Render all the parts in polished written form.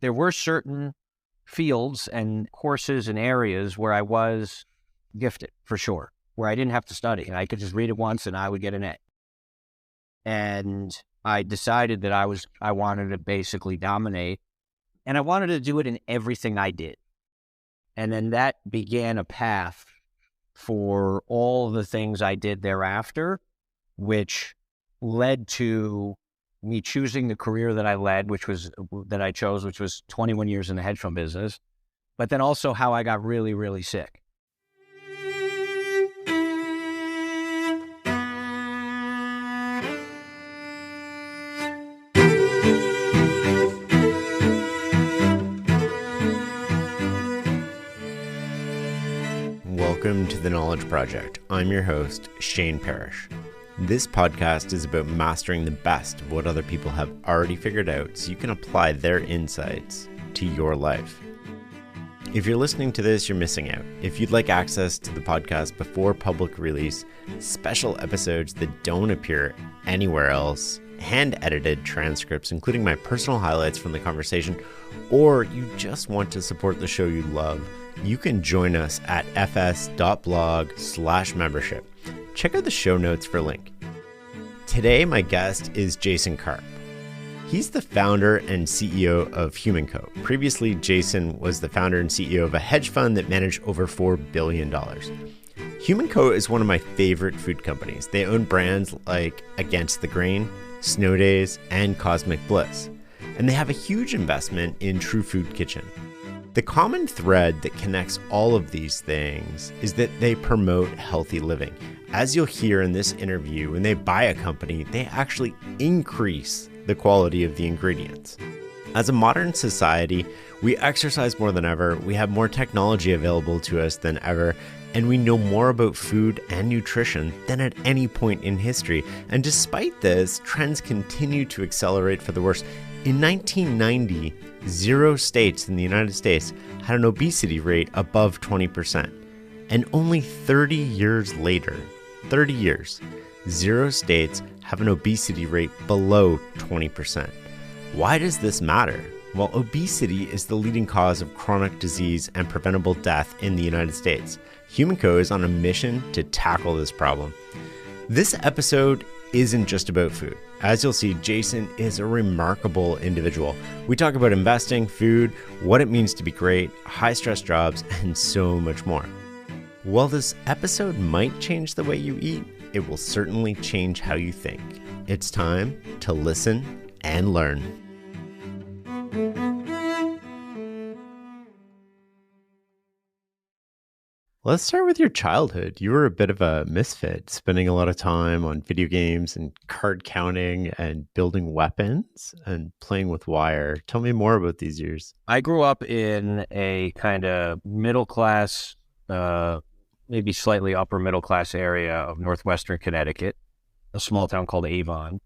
there were certain fields and courses and areas where I was gifted, for sure, where I didn't have to study. I could just read it once and I would get an A. And I decided that I wanted to basically dominate, and I wanted to do it in everything I did. And then that began a path for all the things I did thereafter, which led to me choosing the career that I chose, which was 21 years in the hedge fund business, but then also how I got really, really sick. Welcome to The Knowledge Project. I'm your host, Shane Parrish. This podcast is about mastering the best of what other people have already figured out so you can apply their insights to your life. If you're listening to this, you're missing out. If you'd like access to the podcast before public release, special episodes that don't appear anywhere else, hand-edited transcripts, including my personal highlights from the conversation, or you just want to support the show you love, you can join us at fs.blog/membership. Check out the show notes for a link. Today, my guest is Jason Karp. He's the founder and CEO of HumanCo. Previously, Jason was the founder and CEO of a hedge fund that managed over $4 billion. HumanCo is one of my favorite food companies. They own brands like Against the Grain, Snow Days, and Cosmic Bliss. And they have a huge investment in True Food Kitchen. The common thread that connects all of these things is that they promote healthy living. As you'll hear in this interview, when they buy a company, they actually increase the quality of the ingredients. As a modern society, we exercise more than ever, we have more technology available to us than ever, and we know more about food and nutrition than at any point in history. And despite this, trends continue to accelerate for the worse. In 1990, 0 states in the United States had an obesity rate above 20%. And only 30 years later, 0 states have an obesity rate below 20%. Why does this matter? Well, obesity is the leading cause of chronic disease and preventable death in the United States. HumanCo is on a mission to tackle this problem. This episode isn't just about food. As you'll see, Jason is a remarkable individual. We talk about investing, food, what it means to be great, high-stress jobs, and so much more. While this episode might change the way you eat, it will certainly change how you think. It's time to listen and learn. Let's start with your childhood. You were a bit of a misfit, spending a lot of time on video games and card counting and building weapons and playing with wire. Tell me more about these years. I grew up in a kind of middle class, maybe slightly upper middle class area of northwestern Connecticut, a small town called Avon.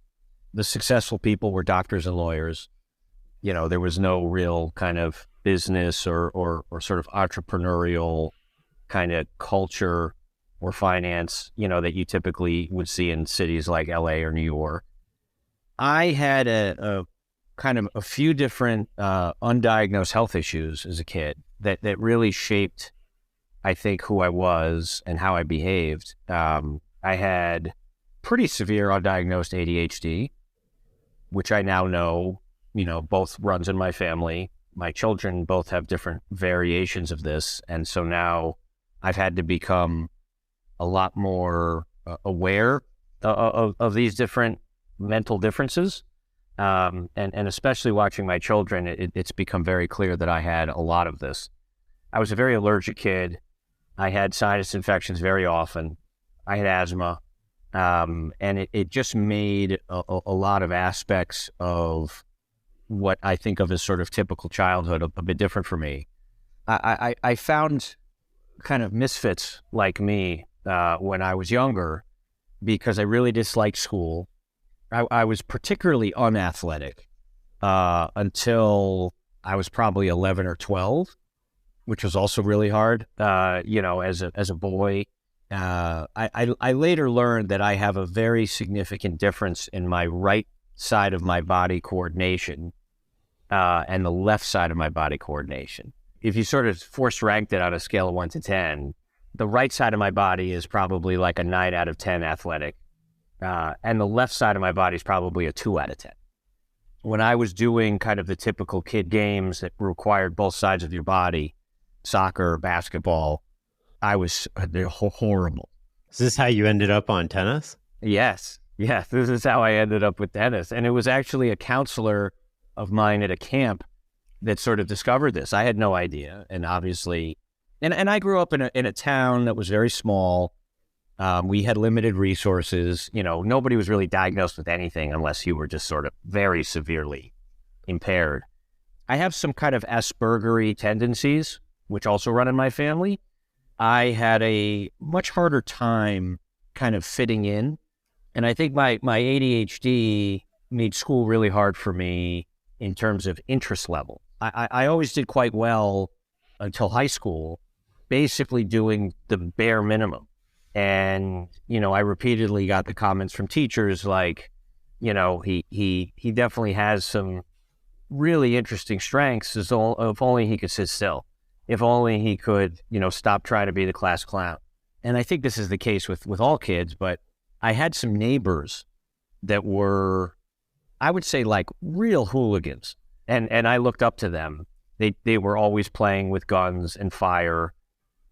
The successful people were doctors and lawyers. You know, there was no real kind of business or sort of entrepreneurial kind of culture or finance, you know, that you typically would see in cities like LA or New York. I had a kind of a few different undiagnosed health issues as a kid that really shaped, I think, who I was and how I behaved. I had pretty severe undiagnosed ADHD, which I now know, you know, both runs in my family. My children both have different variations of this. And so now I've had to become a lot more aware of these different mental differences. And especially watching my children, it's become very clear that I had a lot of this. I was a very allergic kid. I had sinus infections very often. I had asthma. And it just made a lot of aspects of what I think of as sort of typical childhood a bit different for me. I found kind of misfits like me when I was younger because I really disliked school. I was particularly unathletic until I was probably 11 or 12, which was also really hard. You know, as a boy, I later learned that I have a very significant difference in my right side of my body coordination and the left side of my body coordination. If you sort of force ranked it on a scale of 1 to 10, the right side of my body is probably like a 9 out of 10 athletic. And the left side of my body is probably a 2 out of 10. When I was doing kind of the typical kid games that required both sides of your body, soccer, basketball, I was horrible. Is this how you ended up on tennis? Yes, this is how I ended up with tennis. And it was actually a counselor of mine at a camp that sort of discovered this. I had no idea. And obviously, and I grew up in a town that was very small. We had limited resources. Nobody was really diagnosed with anything unless you were just sort of very severely impaired. I have some kind of Asperger-y tendencies, which also run in my family. I had a much harder time kind of fitting in. And I think my ADHD made school really hard for me in terms of interest level. I always did quite well until high school, basically doing the bare minimum. And, I repeatedly got the comments from teachers like, he definitely has some really interesting strengths if only he could sit still, if only he could, stop trying to be the class clown. And I think this is the case with all kids, but I had some neighbors that were, I would say, like real hooligans. And I looked up to them. They were always playing with guns and fire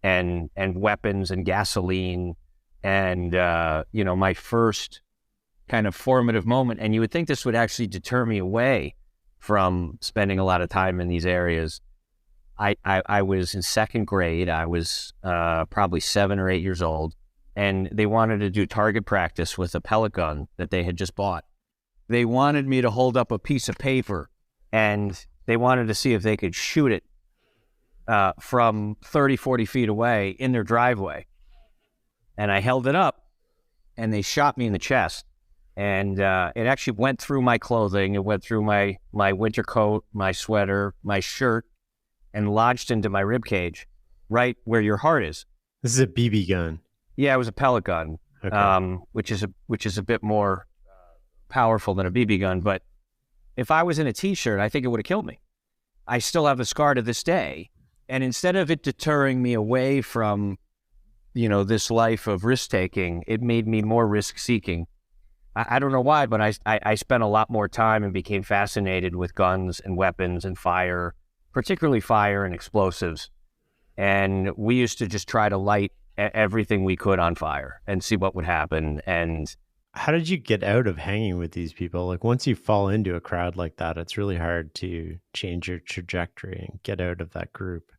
and weapons and gasoline. And, my first kind of formative moment, and you would think this would actually deter me away from spending a lot of time in these areas. I was in second grade. I was probably 7 or 8 years old, and they wanted to do target practice with a pellet gun that they had just bought. They wanted me to hold up a piece of paper, and they wanted to see if they could shoot it from 30, 40 feet away in their driveway. And I held it up, and they shot me in the chest. And it actually went through my clothing. It went through my winter coat, my sweater, my shirt, and lodged into my rib cage, right where your heart is. This is a BB gun. Yeah, it was a pellet gun, okay. which is a bit more powerful than a BB gun. But if I was in a T-shirt, I think it would have killed me. I still have a scar to this day. And instead of it deterring me away from, this life of risk-taking, it made me more risk-seeking. I don't know why, but I spent a lot more time and became fascinated with guns and weapons and fire, particularly fire and explosives. And we used to just try to light everything we could on fire and see what would happen. And how did you get out of hanging with these people? Like, once you fall into a crowd like that, it's really hard to change your trajectory and get out of that group.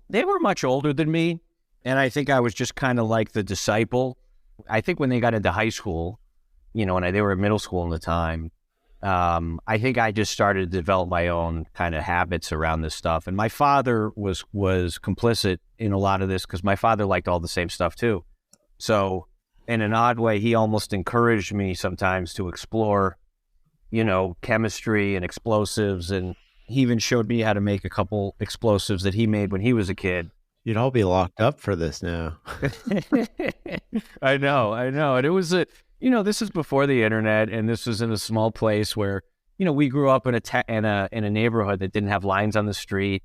They were much older than me, and I think I was just kind of like the disciple. I think when they got into high school, and they were in middle school at the time, I think I just started to develop my own kind of habits around this stuff. And my father was complicit in a lot of this because my father liked all the same stuff too. So in an odd way, he almost encouraged me sometimes to explore, chemistry and explosives. And he even showed me how to make a couple explosives that he made when he was a kid. You'd all be locked up for this now. I know. And it was this is before the internet, and this was in a small place where, we grew up in a neighborhood that didn't have lines on the street.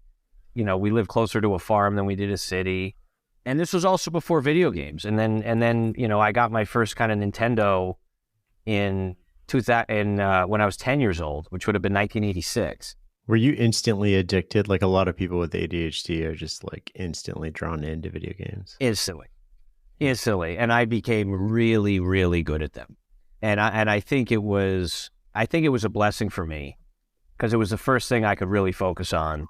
We lived closer to a farm than we did a city. And this was also before video games. And then I got my first kind of Nintendo in 2000 when I was 10 years old, which would have been 1986. Were you instantly addicted? Like a lot of people with ADHD are just like instantly drawn into video games. Instantly. And I became really, really good at them. And I think it was a blessing for me because it was the first thing I could really focus on,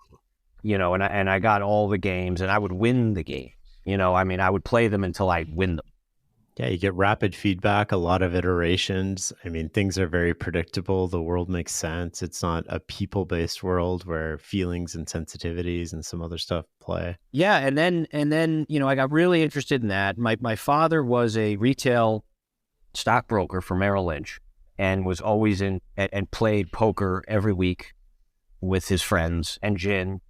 and I got all the games and I would win the game. I would play them until I win them. Yeah, you get rapid feedback, a lot of iterations. Things are very predictable. The world makes sense. It's not a people-based world where feelings and sensitivities and some other stuff play. Yeah, and then I got really interested in that. My father was a retail stockbroker for Merrill Lynch and was always and played poker every week with his friends and gin.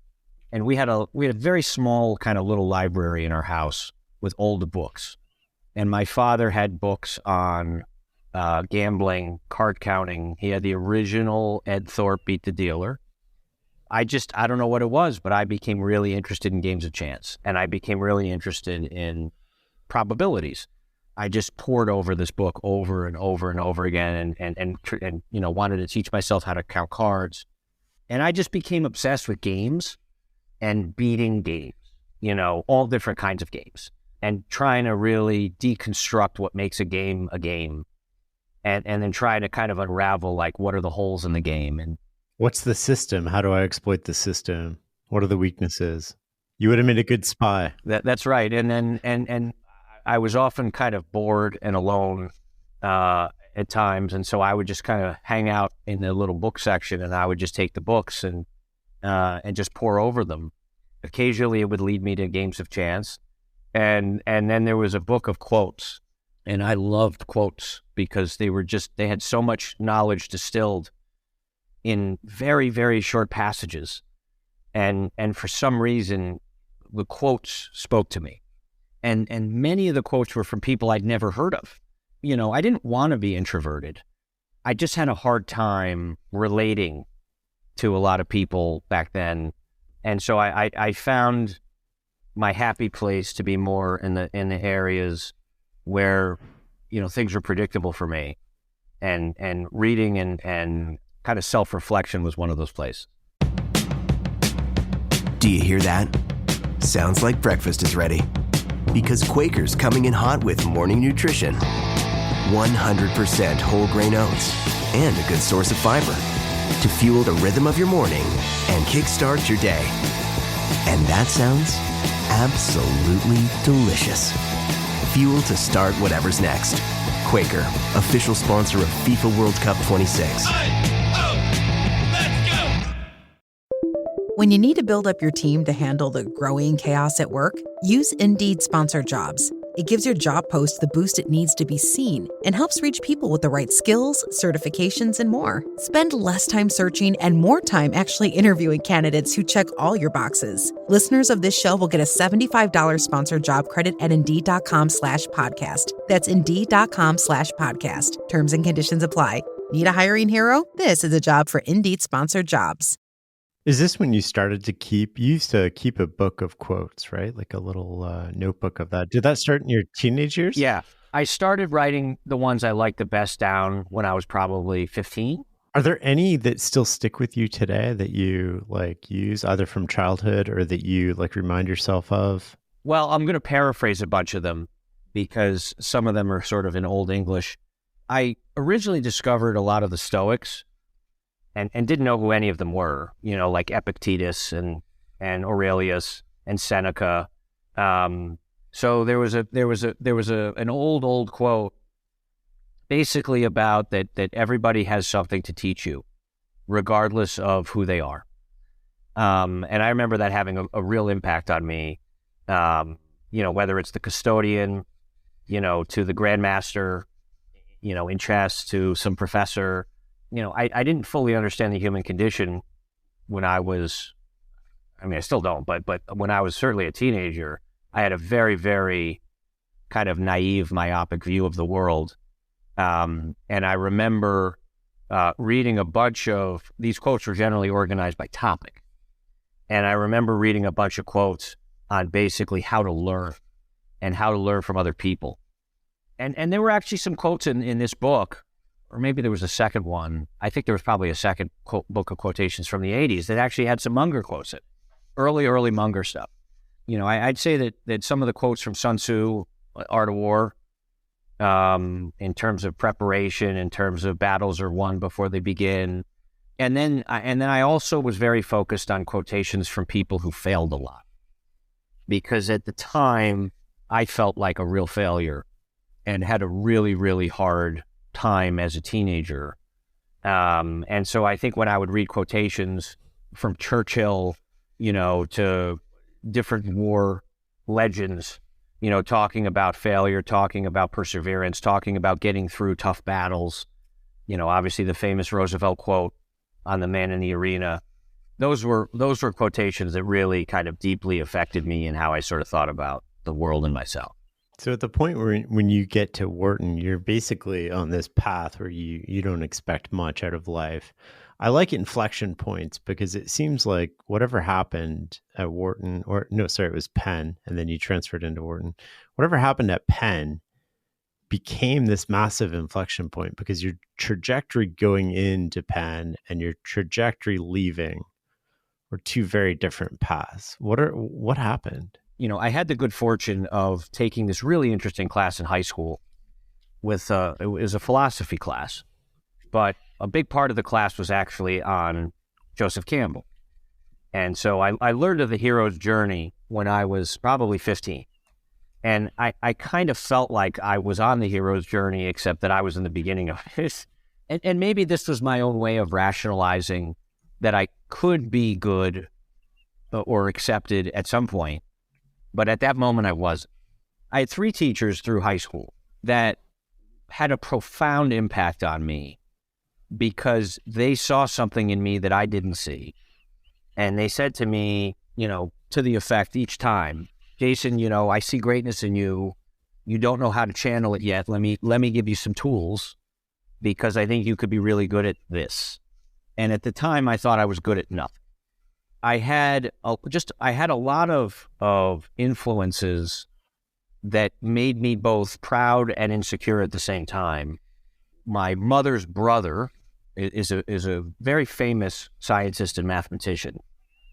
And we had a very small kind of little library in our house with old books. And my father had books on gambling, card counting. He had the original Ed Thorpe Beat the Dealer. I don't know what it was, but I became really interested in games of chance, and I became really interested in probabilities. I just poured over this book over and over and over again, and wanted to teach myself how to count cards. And I just became obsessed with games and beating games, all different kinds of games, and trying to really deconstruct what makes a game, and then trying to kind of unravel, like, what are the holes in the game. And what's the system? How do I exploit the system? What are the weaknesses? You would have made a good spy. That's right. And then I was often kind of bored and alone at times, and so I would just kind of hang out in the little book section, and I would just take the books and just pour over them. Occasionally, it would lead me to games of chance, and then there was a book of quotes, and I loved quotes because they had so much knowledge distilled in very, very short passages, and for some reason, the quotes spoke to me. And many of the quotes were from people I'd never heard of. I didn't want to be introverted. I just had a hard time relating to a lot of people back then. And so I found my happy place to be more in the areas where, things were predictable for me. And reading and kind of self-reflection was one of those places. Do you hear that? Sounds like breakfast is ready. Because Quaker's coming in hot with morning nutrition. 100% whole grain oats and a good source of fiber to fuel the rhythm of your morning and kickstart your day. And that sounds absolutely delicious. Fuel to start whatever's next. Quaker, official sponsor of FIFA World Cup 26. When you need to build up your team to handle the growing chaos at work, use Indeed Sponsored Jobs. It gives your job post the boost it needs to be seen and helps reach people with the right skills, certifications, and more. Spend less time searching and more time actually interviewing candidates who check all your boxes. Listeners of this show will get a $75 sponsored job credit at Indeed.com/podcast. That's Indeed.com/podcast. Terms and conditions apply. Need a hiring hero? This is a job for Indeed Sponsored Jobs. Is this when you started to you used to keep a book of quotes, right? Like a little notebook of that. Did that start in your teenage years? Yeah. I started writing the ones I liked the best down when I was probably 15. Are there any that still stick with you today that you use either from childhood or that you remind yourself of? Well, I'm going to paraphrase a bunch of them because some of them are sort of in Old English. I originally discovered a lot of the Stoics and didn't know who any of them were, like Epictetus and Aurelius and Seneca. So there was an old quote basically about that everybody has something to teach you, regardless of who they are. And I remember that having a real impact on me. Whether it's the custodian, to the grandmaster, in chess, to some professor. I didn't fully understand the human condition when I still don't, but when I was certainly a teenager, I had a very, very kind of naive, myopic view of the world. And I remember reading a bunch of, these quotes were generally organized by topic. And I remember reading a bunch of quotes on basically how to learn and how to learn from other people. And there were actually some quotes in this book, or maybe there was a second one. I think there was probably a second book of quotations from the 80s that actually had some Munger quotes in it. Early Munger stuff. I'd say that some of the quotes from Sun Tzu, Art of War, in terms of preparation, in terms of battles are won before they begin. And then I also was very focused on quotations from people who failed a lot. Because at the time, I felt like a real failure and had a really, really hard time as a teenager. And so I think when I would read quotations from Churchill, to different war legends, talking about failure, talking about perseverance, talking about getting through tough battles, obviously the famous Roosevelt quote on the man in the arena. Those were quotations that really kind of deeply affected me in how I sort of thought about the world and myself. So at the point where when you get to Wharton, you're basically on this path where you don't expect much out of life. I like inflection points because it seems like whatever happened at Wharton, or no, sorry, it was Penn, and then you transferred into Wharton. Whatever happened at Penn became this massive inflection point because your trajectory going into Penn and your trajectory leaving were two very different paths. What happened? I had the good fortune of taking this really interesting class in high school it was a philosophy class, but a big part of the class was actually on Joseph Campbell. And so I learned of the hero's journey when I was probably 15. And I kind of felt like I was on the hero's journey, except that I was in the beginning of it. And maybe this was my own way of rationalizing that I could be good or accepted at some point. But at that moment, I wasn't. I had 3 teachers through high school that had a profound impact on me because they saw something in me that I didn't see. And they said to me, to the effect each time, Jason, I see greatness in you. You don't know how to channel it yet. Let me give you some tools because I think you could be really good at this. And at the time, I thought I was good at nothing. I had a lot of influences that made me both proud and insecure at the same time. My mother's brother is a very famous scientist and mathematician.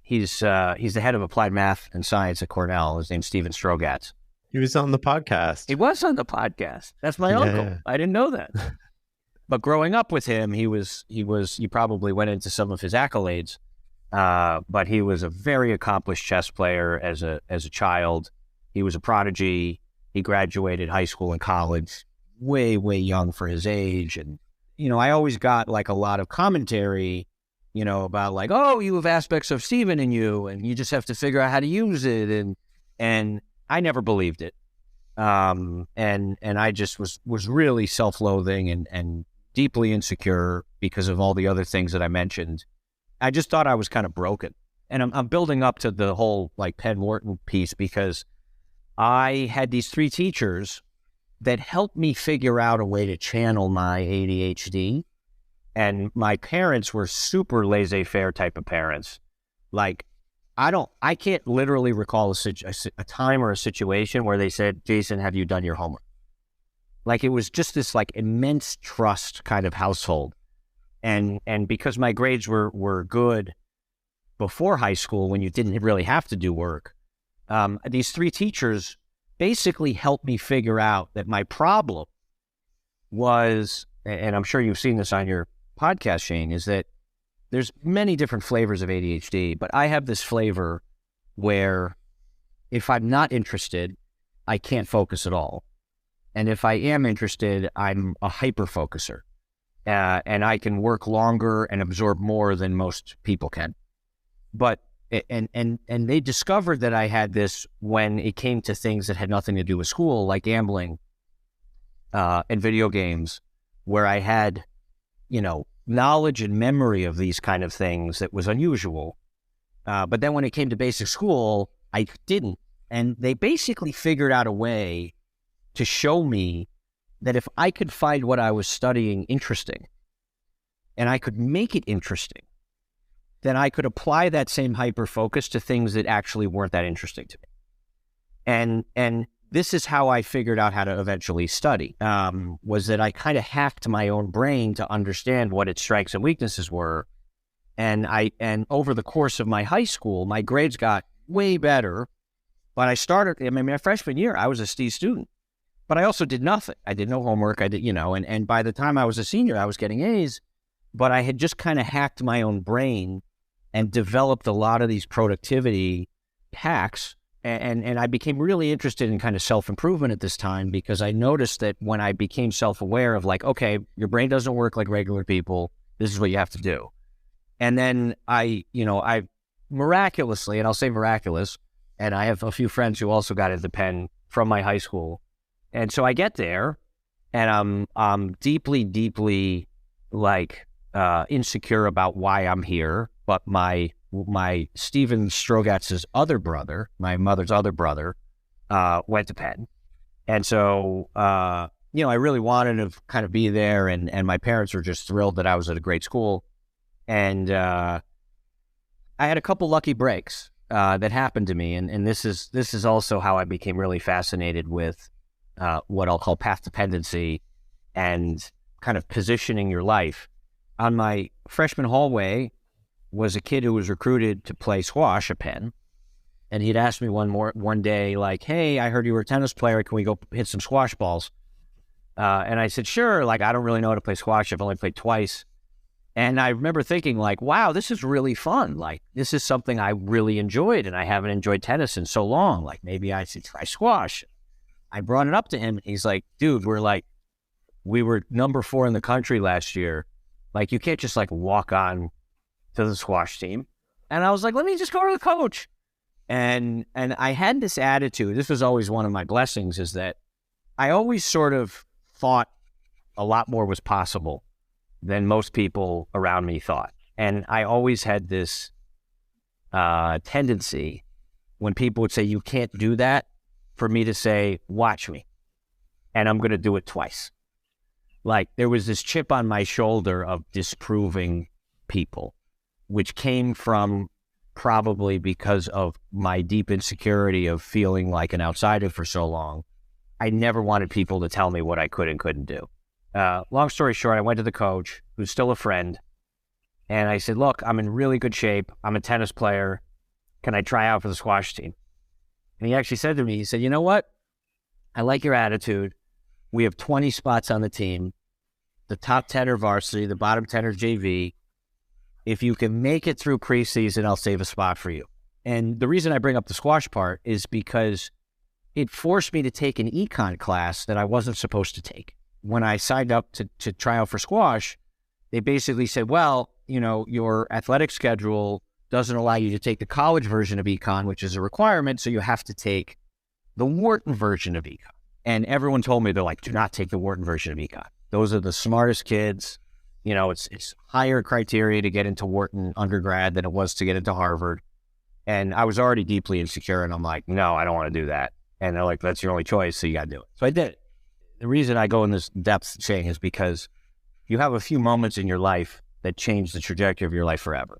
He's the head of applied math and science at Cornell. His name's Stephen Strogatz. He was on the podcast. He was on the podcast. That's my uncle. I didn't know that. But growing up with him, you probably went into some of his accolades. But he was a very accomplished chess player as a child. He was a prodigy. He graduated high school and college way, way young for his age. And, I always got like a lot of commentary, about like, oh, you have aspects of Stephen in you and you just have to figure out how to use it. And I never believed it. And I just was really self-loathing and deeply insecure because of all the other things that I mentioned. I just thought I was kind of broken. And I'm building up to the whole like Penn Wharton piece because I had these 3 teachers that helped me figure out a way to channel my ADHD. And my parents were super laissez-faire type of parents. Like, I can't literally recall a time or a situation where they said, Jason, have you done your homework? Like, it was just this like immense trust kind of household. And because my grades were good before high school when you didn't really have to do work, these 3 teachers basically helped me figure out that my problem was, and I'm sure you've seen this on your podcast, Shane, is that there's many different flavors of ADHD, but I have this flavor where if I'm not interested, I can't focus at all. And if I am interested, I'm a hyper-focuser. And I can work longer and absorb more than most people can. But and they discovered that I had this when it came to things that had nothing to do with school, like gambling and video games, where I had, knowledge and memory of these kind of things that was unusual. But then when it came to basic school, I didn't. And they basically figured out a way to show me that if I could find what I was studying interesting and I could make it interesting, then I could apply that same hyper-focus to things that actually weren't that interesting to me. And this is how I figured out how to eventually study, was that I kind of hacked my own brain to understand what its strengths and weaknesses were. And over the course of my high school, my grades got way better. But my freshman year, I was a C student. But I also did nothing. I did no homework. And by the time I was a senior, I was getting A's. But I had just kind of hacked my own brain and developed a lot of these productivity hacks. And I became really interested in kind of self-improvement at this time because I noticed that when I became self-aware of like, okay, your brain doesn't work like regular people. This is what you have to do. And then I miraculously, and I'll say miraculous, and I have a few friends who also got into Penn from my high school. And so I get there and I'm deeply, deeply like insecure about why I'm here. But my Stephen Strogatz's other brother, my mother's other brother, went to Penn. And so, I really wanted to kind of be there. And my parents were just thrilled that I was at a great school. And I had a couple lucky breaks that happened to me. And this is also how I became really fascinated with what I'll call path dependency and kind of positioning your life. On my freshman hallway was a kid who was recruited to play squash, a Penn. And he'd asked me one day, like, hey, I heard you were a tennis player. Can we go hit some squash balls? And I said, sure. Like, I don't really know how to play squash. I've only played twice. And I remember thinking, like, wow, this is really fun. Like, this is something I really enjoyed, and I haven't enjoyed tennis in so long. Like, maybe I should try squash. I brought it up to him. He's like, dude, we were number 4 in the country last year. Like, you can't just, like, walk on to the squash team. And I was like, let me just go to the coach. And I had this attitude. This was always one of my blessings, is that I always sort of thought a lot more was possible than most people around me thought. And I always had this tendency when people would say, you can't do that, for me to say, watch me, and I'm going to do it twice. Like, there was this chip on my shoulder of disproving people, which came from probably because of my deep insecurity of feeling like an outsider for so long. I never wanted people to tell me what I could and couldn't do. Long story short, I went to the coach, who's still a friend, and I said, look, I'm in really good shape. I'm a tennis player. Can I try out for the squash team? And he actually said to me, he said, you know what? I like your attitude. We have 20 spots on the team. The top 10 are varsity, the bottom 10 are JV. If you can make it through preseason, I'll save a spot for you. And the reason I bring up the squash part is because it forced me to take an econ class that I wasn't supposed to take. When I signed up to try out for squash, they basically said, well, you know, your athletic schedule doesn't allow you to take the college version of econ, which is a requirement, so you have to take the Wharton version of econ. And everyone told me, they're like, do not take the Wharton version of econ. Those are the smartest kids. You know, it's higher criteria to get into Wharton undergrad than it was to get into Harvard. And I was already deeply insecure, and I'm like, no, I don't want to do that. And they're like, that's your only choice, so you got to do it. So I did it. The reason I go in this depth saying is because you have a few moments in your life that change the trajectory of your life forever.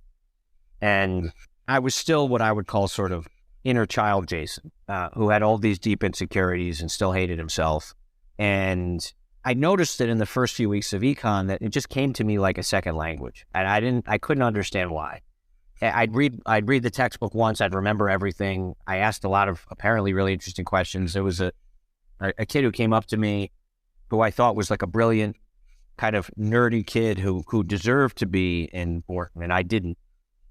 And I was still what I would call sort of inner child Jason, who had all these deep insecurities and still hated himself. And I noticed that in the first few weeks of econ that it just came to me like a second language. And I couldn't understand why. I'd read the textbook once, I'd remember everything. I asked a lot of apparently really interesting questions. There was a kid who came up to me who I thought was like a brilliant kind of nerdy kid who deserved to be in Wharton, and I didn't.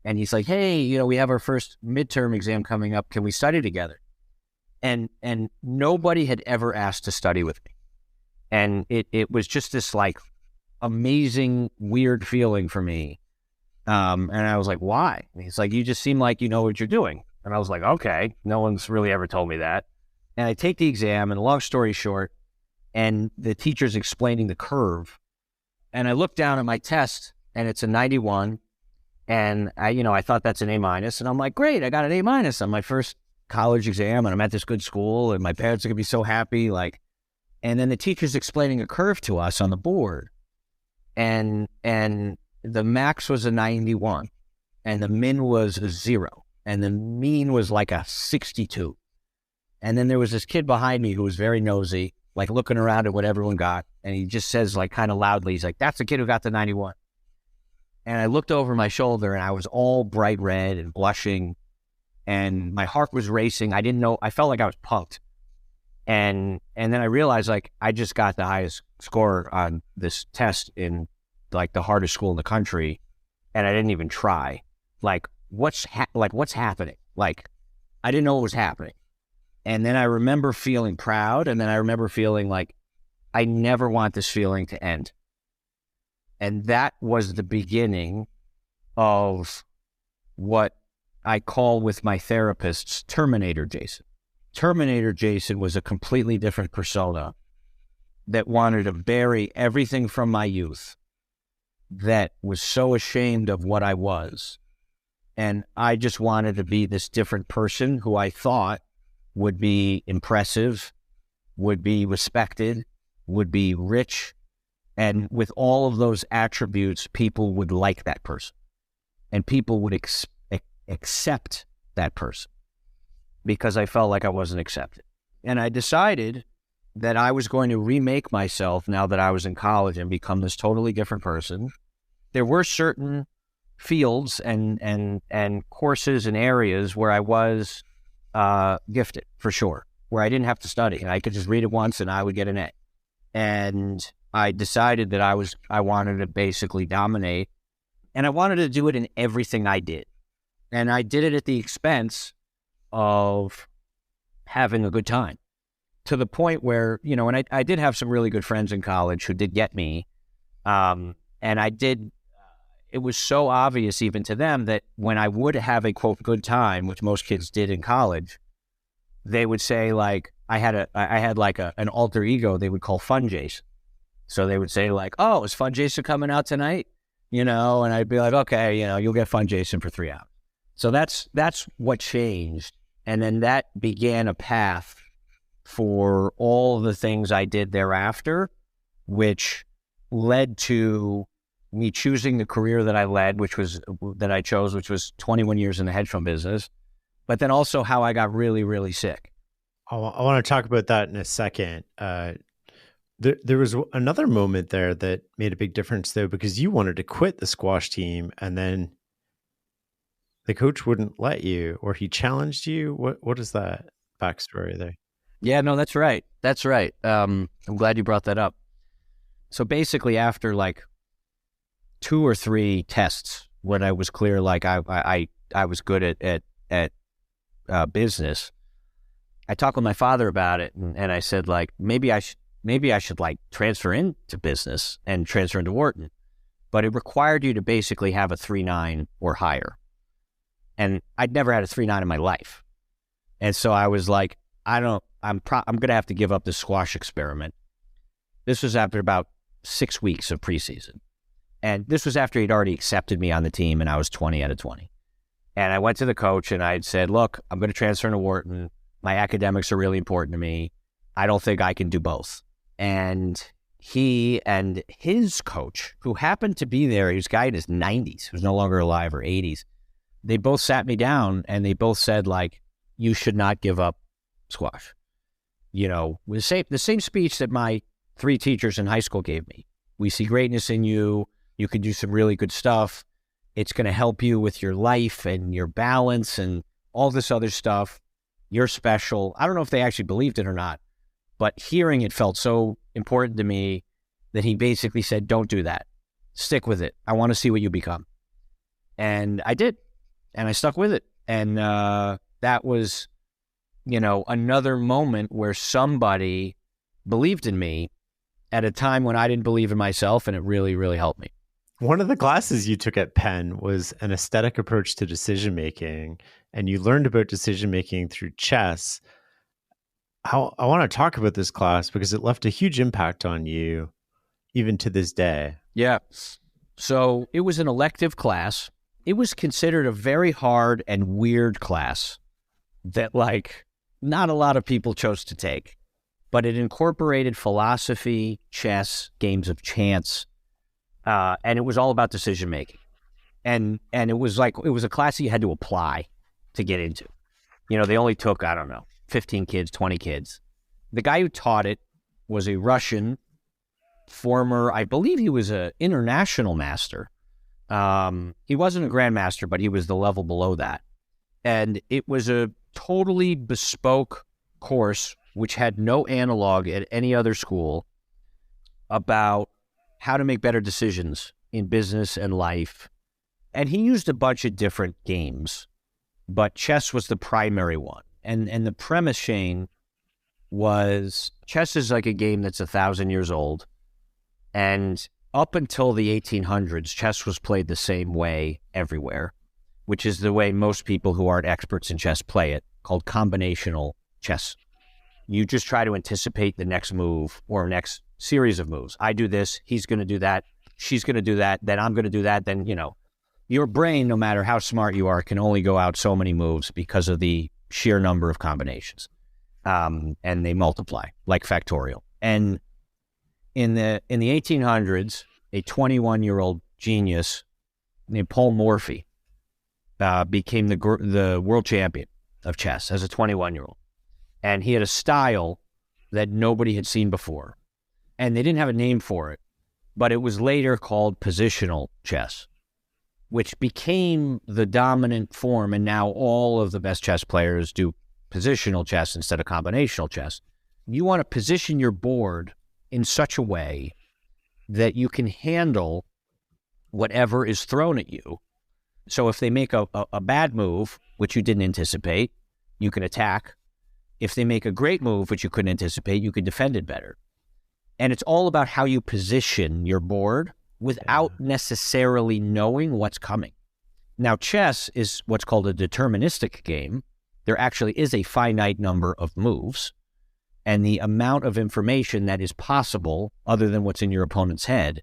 And he's like, hey, you know, we have our first midterm exam coming up. Can we study together? And nobody had ever asked to study with me. And it was just this like amazing, weird feeling for me. And I was like, why? And he's like, you just seem like you know what you're doing. And I was like, okay, no one's really ever told me that. And I take the exam, and long story short, and the teacher's explaining the curve. And I look down at my test, and it's a 91. And I thought that's an A-. And I'm like, great, I got an A- on my first college exam, and I'm at this good school, and my parents are gonna be so happy. Like, and then the teacher's explaining a curve to us on the board. And the max was a 91, and the min was a 0, and the mean was like a 62. And then there was this kid behind me who was very nosy, like looking around at what everyone got. And he just says, like, kind of loudly, he's like, that's the kid who got the 91. And I looked over my shoulder, and I was all bright red and blushing, and my heart was racing. I didn't know, I felt like I was punked. And then I realized, like, I just got the highest score on this test in like the hardest school in the country, and I didn't even try. Like, what's happening? Like, I didn't know what was happening. And then I remember feeling proud, and then I remember feeling like I never want this feeling to end. And that was the beginning of what I call with my therapists Terminator Jason. Terminator Jason was a completely different persona that wanted to bury everything from my youth, that was so ashamed of what I was. And I just wanted to be this different person who I thought would be impressive, would be respected, would be rich. And with all of those attributes, people would like that person. and people would accept that person because I felt like I wasn't accepted. And I decided that I was going to remake myself now that I was in college and become this totally different person. There were certain fields and courses and areas where I was gifted, for sure, where I didn't have to study. I could just read it once and I would get an A. And I decided that I wanted to basically dominate, and I wanted to do it in everything I did. And I did it at the expense of having a good time, to the point where, you know, and I did have some really good friends in college who did get me. And it was so obvious even to them that when I would have a, quote, good time, which most kids did in college, they would say, like, I had like an alter ego they would call Fun Jason. So they would say, like, oh, is Fun Jason coming out tonight? You know, and I'd be like, okay, you know, you'll get Fun Jason for 3 hours. So that's what changed. And then that began a path for all the things I did thereafter, which led to me choosing the career that I chose, which was 21 years in the hedge fund business, but then also how I got really, really sick. I want to talk about that in a second. There was another moment there that made a big difference, though, because you wanted to quit the squash team, and then the coach wouldn't let you, or he challenged you. What is that backstory there? Yeah, no, that's right. That's right. I'm glad you brought that up. So basically, after like 2 or 3 tests, when I was clear, like I was good at business, I talked with my father about it, and I said, like, maybe I should like transfer into business and transfer into Wharton, but it required you to basically have a 3.9 or higher, and I'd never had a 3.9 in my life, and so I was like, I'm going to have to give up this squash experiment. This was after about 6 weeks of preseason. And this was after he'd already accepted me on the team, and I was 20 out of 20. And I went to the coach and I'd said, look, I'm going to transfer into Wharton. My academics are really important to me. I don't think I can do both. And he and his coach, who happened to be there, he was a guy in his 90s, who's no longer alive, or 80s. They both sat me down and they both said, like, you should not give up squash. You know, the same speech that my 3 teachers in high school gave me. We see greatness in you. You can do some really good stuff. It's going to help you with your life and your balance and all this other stuff. You're special. I don't know if they actually believed it or not, but hearing it felt so important to me that he basically said, don't do that. Stick with it. I want to see what you become. And I did. And I stuck with it. And that was, you know, another moment where somebody believed in me at a time when I didn't believe in myself, and it really, really helped me. One of the classes you took at Penn was an aesthetic approach to decision-making, and you learned about decision-making through chess. I want to talk about this class because it left a huge impact on you, even to this day. Yeah. So it was an elective class. It was considered a very hard and weird class that, like, not a lot of people chose to take. But it incorporated philosophy, chess, games of chance, and it was all about decision making. And it was a class you had to apply to get into. You know, they only took, I don't know, 15 kids, 20 kids. The guy who taught it was a Russian former, I believe he was an international master. He wasn't a grandmaster, but he was the level below that. And it was a totally bespoke course which had no analog at any other school, about how to make better decisions in business and life. And he used a bunch of different games, but chess was the primary one. And the premise, Shane, was chess is like a game that's 1,000 years old. And up until the 1800s, chess was played the same way everywhere, which is the way most people who aren't experts in chess play it, called combinational chess. You just try to anticipate the next move or next series of moves. I do this, he's going to do that, she's going to do that, then I'm going to do that. Then, you know, your brain, no matter how smart you are, can only go out so many moves because of the sheer number of combinations. And they multiply like factorial. And in the 1800s, a 21-year-old genius named Paul Morphy became the world champion of chess as a 21-year-old. And he had a style that nobody had seen before. And they didn't have a name for it, but it was later called positional chess, which became the dominant form. And now all of the best chess players do positional chess instead of combinational chess. You want to position your board in such a way that you can handle whatever is thrown at you. So if they make a bad move, which you didn't anticipate, you can attack. If they make a great move, which you couldn't anticipate, you can defend it better. And it's all about how you position your board without necessarily knowing what's coming. Now, chess is what's called a deterministic game. There actually is a finite number of moves, and the amount of information that is possible, other than what's in your opponent's head,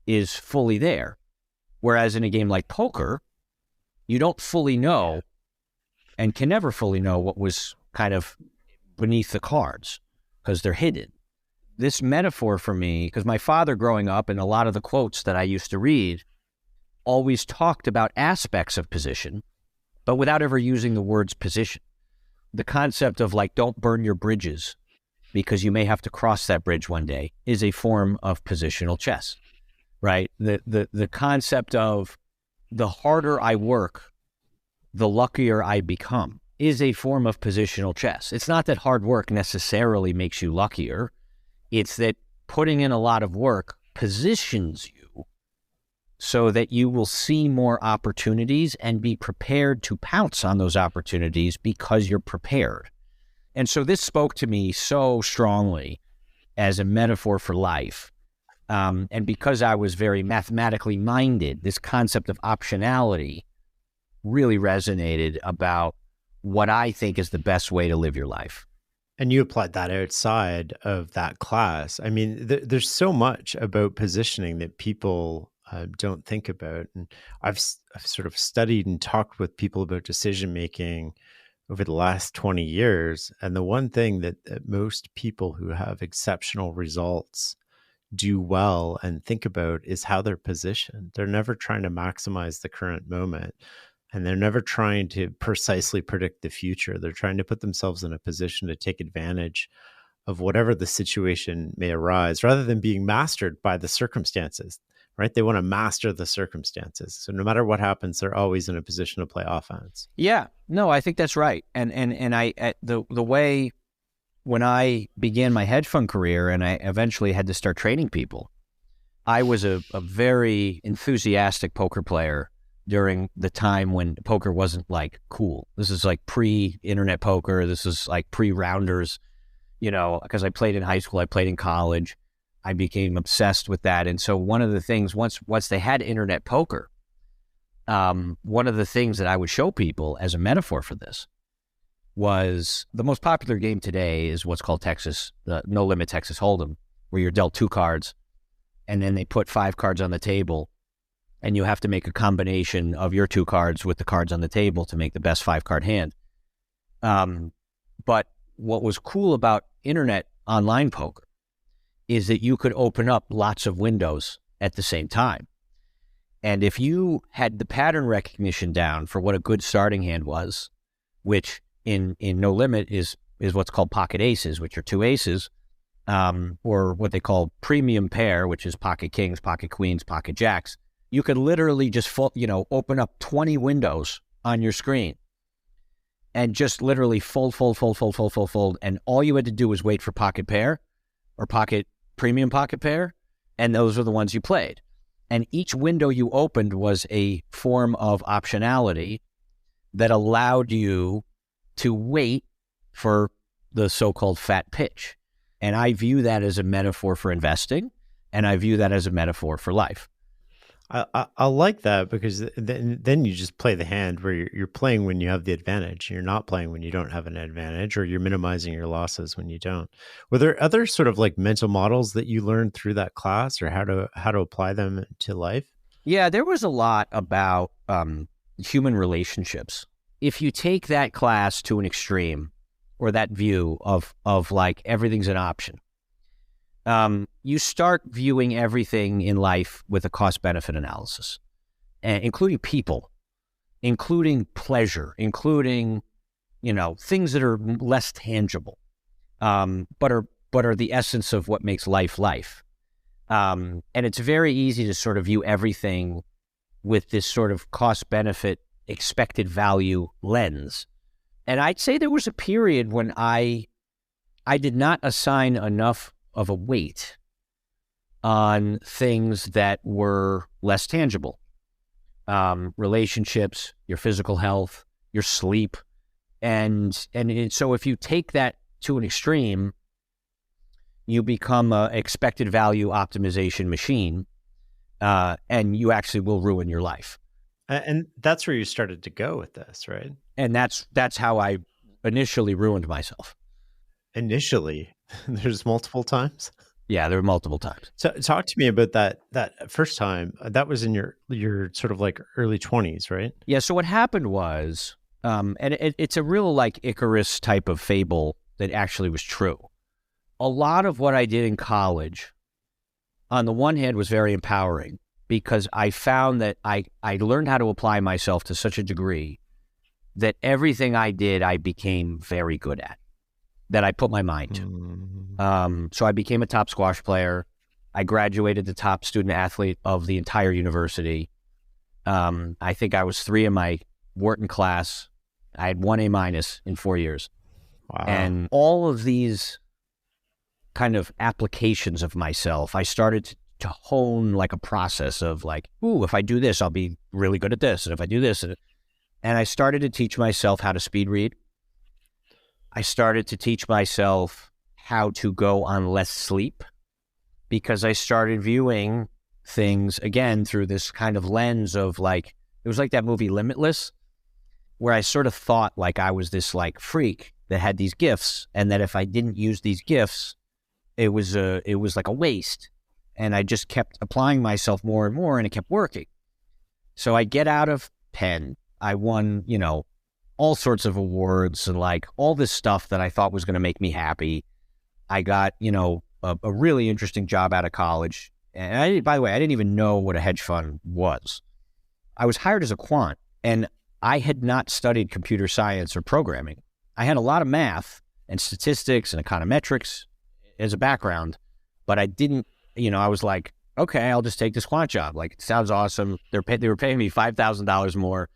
is fully there. Whereas in a game like poker, you don't fully know and can never fully know what was kind of beneath the cards because they're hidden. This metaphor for me, because my father growing up and a lot of the quotes that I used to read always talked about aspects of position, but without ever using the words position. The concept of like, don't burn your bridges because you may have to cross that bridge one day is a form of positional chess, right? The concept of the harder I work, the luckier I become is a form of positional chess. It's not that hard work necessarily makes you luckier. It's that putting in a lot of work positions you so that you will see more opportunities and be prepared to pounce on those opportunities because you're prepared. And so this spoke to me so strongly as a metaphor for life. And because I was very mathematically minded, this concept of optionality really resonated about what I think is the best way to live your life. And you applied that outside of that class. I mean, there's so much about positioning that people don't think about. And I've sort of studied and talked with people about decision making over the last 20 years. And the one thing that most people who have exceptional results do well and think about is how they're positioned. They're never trying to maximize the current moment. And they're never trying to precisely predict the future. They're trying to put themselves in a position to take advantage of whatever the situation may arise, rather than being mastered by the circumstances, right? They want to master the circumstances. So no matter what happens, they're always in a position to play offense. Yeah, no, I think that's right. And the way when I began my hedge fund career and I eventually had to start training people, I was a very enthusiastic poker player during the time when poker wasn't like cool. This is like pre-internet poker. This is like pre-rounders, you know, because I played in high school, I played in college. I became obsessed with that. And so one of the things, once they had internet poker, one of the things that I would show people as a metaphor for this was the most popular game today is what's called the No Limit Texas Hold'em, where you're dealt 2 cards and then they put 5 cards on the table. And you have to make a combination of your 2 cards with the cards on the table to make the best 5-card hand. But what was cool about internet online poker is that you could open up lots of windows at the same time. And if you had the pattern recognition down for what a good starting hand was, which in No Limit is what's called pocket aces, which are 2 aces, or what they call premium pair, which is pocket kings, pocket queens, pocket jacks, you could literally just, open up 20 windows on your screen and just literally fold. And all you had to do was wait for pocket pair or premium pocket pair. And those are the ones you played. And each window you opened was a form of optionality that allowed you to wait for the so-called fat pitch. And I view that as a metaphor for investing. And I view that as a metaphor for life. I like that, because then you just play the hand where you're playing when you have the advantage. You're not playing when you don't have an advantage, or you're minimizing your losses when you don't. Were there other sort of like mental models that you learned through that class, or how to apply them to life? Yeah, there was a lot about human relationships. If you take that class to an extreme, or that view of like everything's an option, you start viewing everything in life with a cost-benefit analysis, including people. including pleasure, including, things that are less tangible, but are the essence of what makes life life. And it's very easy to sort of view everything with this sort of cost-benefit, expected value lens. And I'd say there was a period when I did not assign enough of a weight on things that were less tangible. Relationships, your physical health, your sleep. And so if you take that to an extreme, you become an expected value optimization machine, and you actually will ruin your life. And that's where you started to go with this, right? And that's how I initially ruined myself. Initially? There's multiple times? Yeah, there were multiple times. So talk to me about that first time. That was in your sort of like early 20s, right? Yeah, so what happened was, and it's a real like Icarus type of fable that actually was true. A lot of what I did in college, on the one hand, was very empowering because I found that I learned how to apply myself to such a degree that everything I did, I became very good at, that I put my mind to. So I became a top squash player. I graduated the top student athlete of the entire university. I think I was 3 in my Wharton class. I had 1 A- in 4 years. Wow. And all of these kind of applications of myself, I started to hone like a process of like, ooh, if I do this, I'll be really good at this. And if I do this, and I started to teach myself how to speed read. I started to teach myself how to go on less sleep because I started viewing things again through this kind of lens of like, it was like that movie Limitless, where I sort of thought like I was this like freak that had these gifts, and that if I didn't use these gifts, it was like a waste. And I just kept applying myself more and more, and it kept working. So I get out of Penn. I won, all sorts of awards and like all this stuff that I thought was going to make me happy. I got, a really interesting job out of college. And by the way, I didn't even know what a hedge fund was. I was hired as a quant, and I had not studied computer science or programming. I had a lot of math and statistics and econometrics as a background, but I didn't, I was like, okay, I'll just take this quant job. Like, it sounds awesome. They were paying me $5,000 more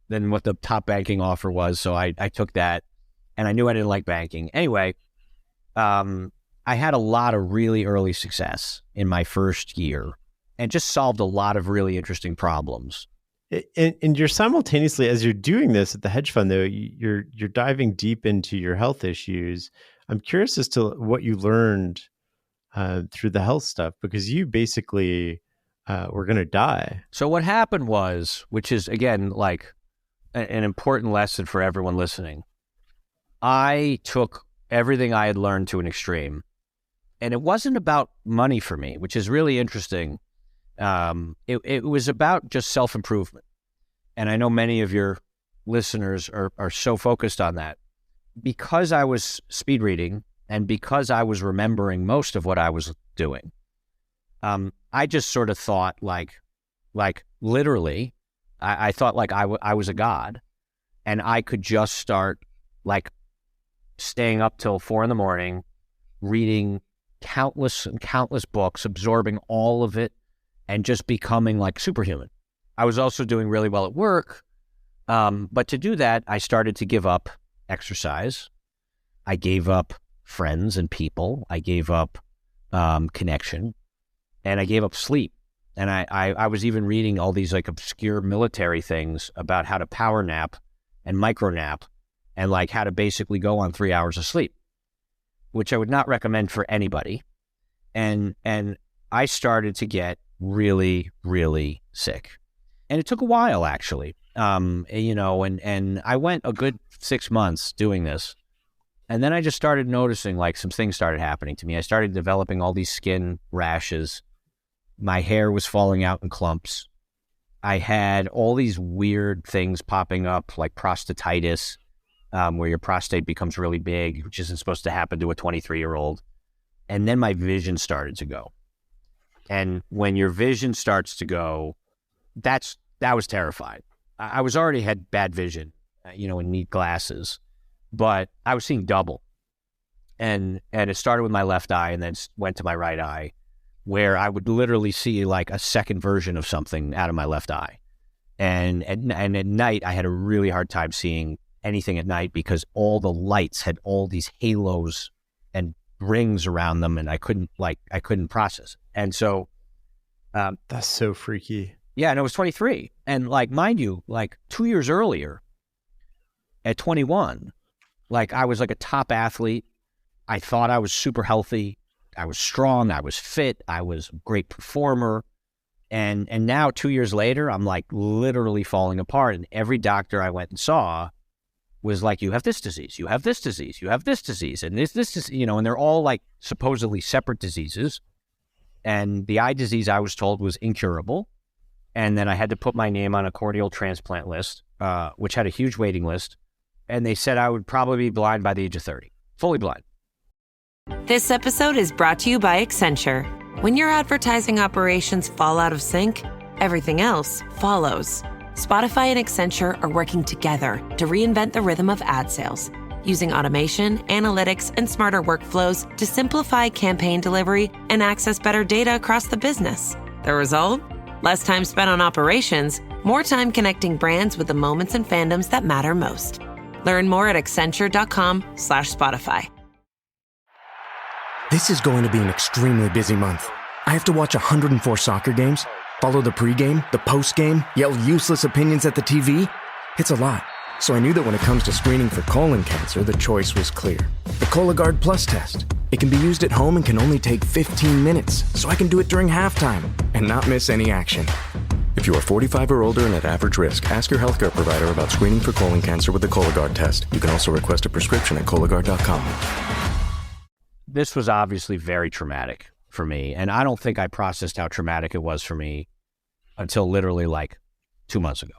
than what the top banking offer was. So I took that, and I knew I didn't like banking. Anyway, I had a lot of really early success in my first year and just solved a lot of really interesting problems. And you're simultaneously, as you're doing this at the hedge fund, though, you're diving deep into your health issues. I'm curious as to what you learned through the health stuff, because you basically were going to die. So what happened was, which is, again, like an important lesson for everyone listening, I took everything I had learned to an extreme. And it wasn't about money for me, which is really interesting. It was about just self-improvement. And I know many of your listeners are so focused on that. Because I was speed reading and because I was remembering most of what I was doing, I just sort of thought like literally, I thought like I was a god, and I could just start like staying up till 4 a.m, reading countless and countless books, absorbing all of it, and just becoming like superhuman. I was also doing really well at work. But to do that, I started to give up exercise. I gave up friends and people. I gave up connection, and I gave up sleep. And I was even reading all these like obscure military things about how to power nap and micro nap and like how to basically go on 3 hours of sleep, which I would not recommend for anybody. And I started to get really, really sick. And it took a while, actually. And I went a good 6 months doing this. And then I just started noticing like some things started happening to me. I started developing all these skin rashes. My hair was falling out in clumps. I had all these weird things popping up like prostatitis, where your prostate becomes really big, which isn't supposed to happen to a 23-year-old. And then my vision started to go. And when your vision starts to go, that was terrifying. I was already had bad vision, and need glasses, but I was seeing double. And it started with my left eye and then went to my right eye, where I would literally see like a second version of something out of my left eye. And at night, I had a really hard time seeing anything at night because all the lights had all these halos and rings around them, and I couldn't process it. And so that's so freaky. Yeah, and I was 23. And like, mind you, like 2 years earlier at 21, like I was like a top athlete. I thought I was super healthy. I was strong. I was fit. I was a great performer. And now 2 years later, I'm like literally falling apart. And every doctor I went and saw was like, you have this disease, you have this disease, you have this disease. And this is, and they're all like supposedly separate diseases. And the eye disease I was told was incurable. And then I had to put my name on a corneal transplant list, which had a huge waiting list. And they said I would probably be blind by the age of 30, fully blind. This episode is brought to you by Accenture. When your advertising operations fall out of sync, everything else follows. Spotify and Accenture are working together to reinvent the rhythm of ad sales, using automation, analytics, and smarter workflows to simplify campaign delivery and access better data across the business. The result? Less time spent on operations, more time connecting brands with the moments and fandoms that matter most. Learn more at Accenture.com/Spotify. This is going to be an extremely busy month. I have to watch 104 soccer games, follow the pregame, the postgame, yell useless opinions at the TV. It's a lot. So I knew that when it comes to screening for colon cancer, the choice was clear. The Cologuard Plus test. It can be used at home and can only take 15 minutes, so I can do it during halftime and not miss any action. If you are 45 or older and at average risk, ask your healthcare provider about screening for colon cancer with the Cologuard test. You can also request a prescription at Cologuard.com. This was obviously very traumatic for me, and I don't think I processed how traumatic it was for me until literally like 2 months ago.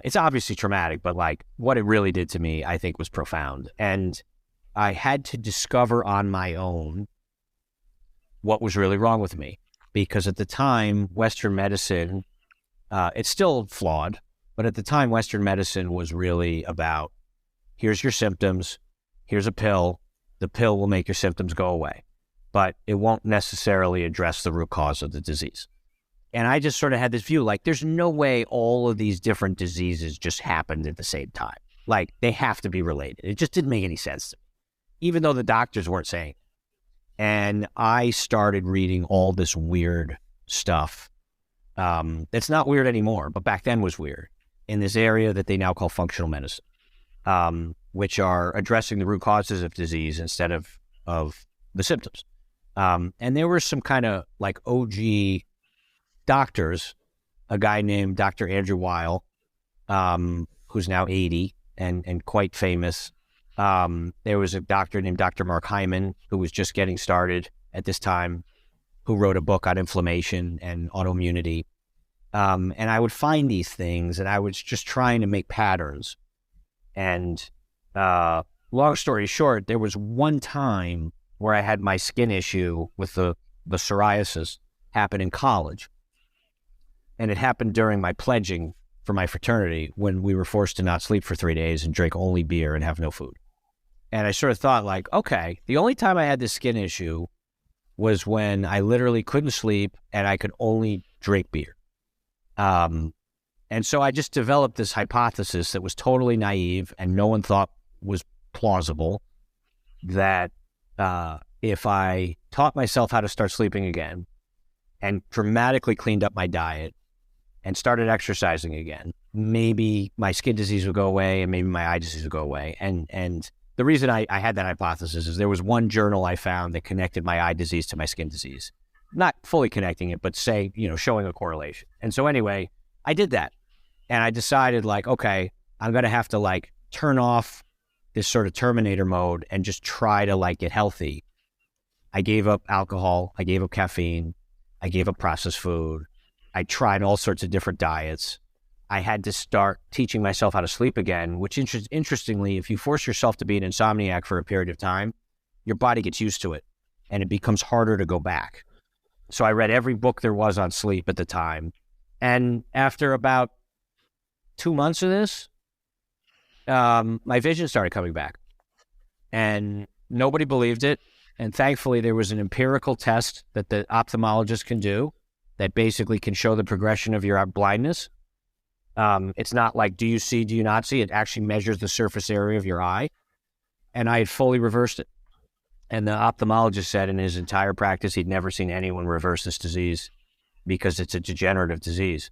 It's obviously traumatic, but like what it really did to me, I think was profound. And I had to discover on my own what was really wrong with me. Because at the time, Western medicine, it's still flawed, but at the time, Western medicine was really about, here's your symptoms, here's a pill, the pill will make your symptoms go away, but it won't necessarily address the root cause of the disease. And I just sort of had this view, like, there's no way all of these different diseases just happened at the same time. Like, they have to be related. It just didn't make any sense to me, even though the doctors weren't saying it. And I started reading all this weird stuff. It's not weird anymore, but back then was weird, in this area that they now call functional medicine, which are addressing the root causes of disease instead of the symptoms. And there were some kind of like OG doctors, a guy named Dr. Andrew Weil, who's now 80 and quite famous. There was a doctor named Dr. Mark Hyman, who was just getting started at this time, who wrote a book on inflammation and autoimmunity. And I would find these things, and I was just trying to make patterns. And long story short, there was one time where I had my skin issue with the psoriasis happen in college. And it happened during my pledging for my fraternity, when we were forced to not sleep for 3 days and drink only beer and have no food. And I sort of thought, like, okay, the only time I had this skin issue was when I literally couldn't sleep and I could only drink beer. And so I just developed this hypothesis that was totally naive and no one thought was plausible, that if I taught myself how to start sleeping again and dramatically cleaned up my diet and started exercising again, maybe my skin disease would go away and maybe my eye disease would go away. And the reason I had that hypothesis is there was one journal I found that connected my eye disease to my skin disease. Not fully connecting it, but showing a correlation. And so anyway, I did that. And I decided, like, okay, I'm going to have to like turn off this sort of Terminator mode and just try to like get healthy. I gave up alcohol. I gave up caffeine. I gave up processed food. I tried all sorts of different diets. I had to start teaching myself how to sleep again, which interestingly, if you force yourself to be an insomniac for a period of time, your body gets used to it and it becomes harder to go back. So I read every book there was on sleep at the time. And after about 2 months of this, my vision started coming back. And nobody believed it. And thankfully, there was an empirical test that the ophthalmologist can do that basically can show the progression of your blindness. It's not like, do you see, do you not see? It actually measures the surface area of your eye. And I had fully reversed it. And the ophthalmologist said in his entire practice, he'd never seen anyone reverse this disease because it's a degenerative disease.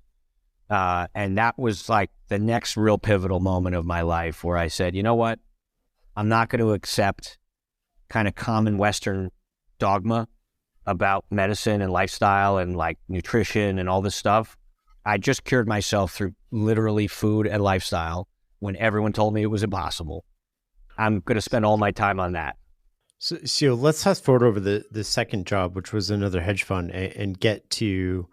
And that was like the next real pivotal moment of my life where I said, you know what? I'm not going to accept kind of common Western dogma about medicine and lifestyle and like nutrition and all this stuff. I just cured myself through literally food and lifestyle when everyone told me it was impossible. I'm going to spend all my time on that. So let's fast forward over the second job, which was another hedge fund, and get to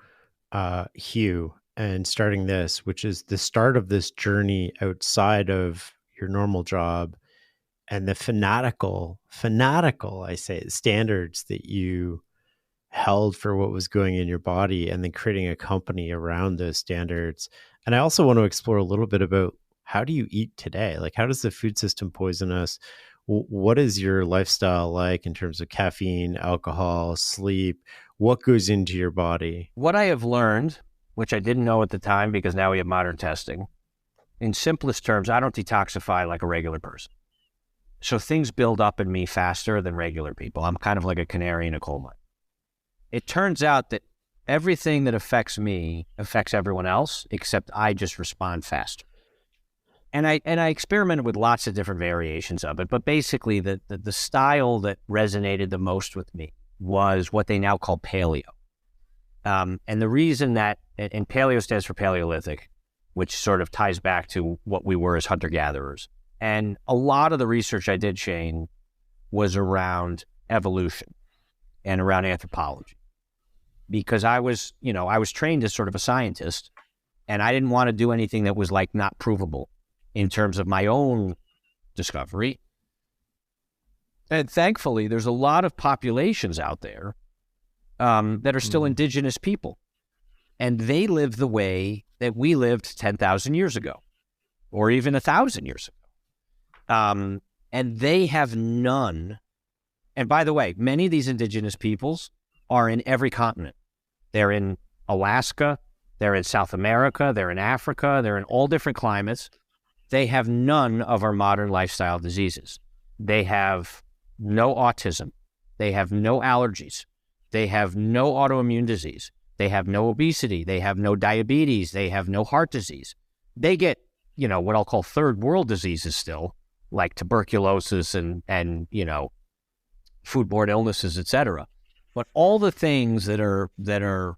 Hugh and starting this, which is the start of this journey outside of your normal job and the fanatical, I say, standards that you held for what was going in your body, and then creating a company around those standards. And I also want to explore a little bit about, how do you eat today? Like, how does the food system poison us? What is your lifestyle like in terms of caffeine, alcohol, sleep? What goes into your body? What I have learned, which I didn't know at the time because now we have modern testing, in simplest terms, I don't detoxify like a regular person. So things build up in me faster than regular people. I'm kind of like a canary in a coal mine. It turns out that everything that affects me affects everyone else, except I just respond faster. And I experimented with lots of different variations of it, but basically the style that resonated the most with me was what they now call paleo. And the reason that, and paleo stands for Paleolithic, which sort of ties back to what we were as hunter-gatherers. And a lot of the research I did, Shane, was around evolution and around anthropology. Because I was trained as sort of a scientist, and I didn't want to do anything that was like not provable in terms of my own discovery. And thankfully, there's a lot of populations out there that are still indigenous people. And they live the way that we lived 10,000 years ago, or even 1,000 years ago. And they have none. And by the way, many of these indigenous peoples are in every continent. They're in Alaska, they're in South America, they're in Africa, they're in all different climates. They have none of our modern lifestyle diseases. They have no autism. They have no allergies. They have no autoimmune disease. They have no obesity. They have no diabetes. They have no heart disease. They get, what I'll call third world diseases still, like tuberculosis and foodborne illnesses, et cetera. But all the things that are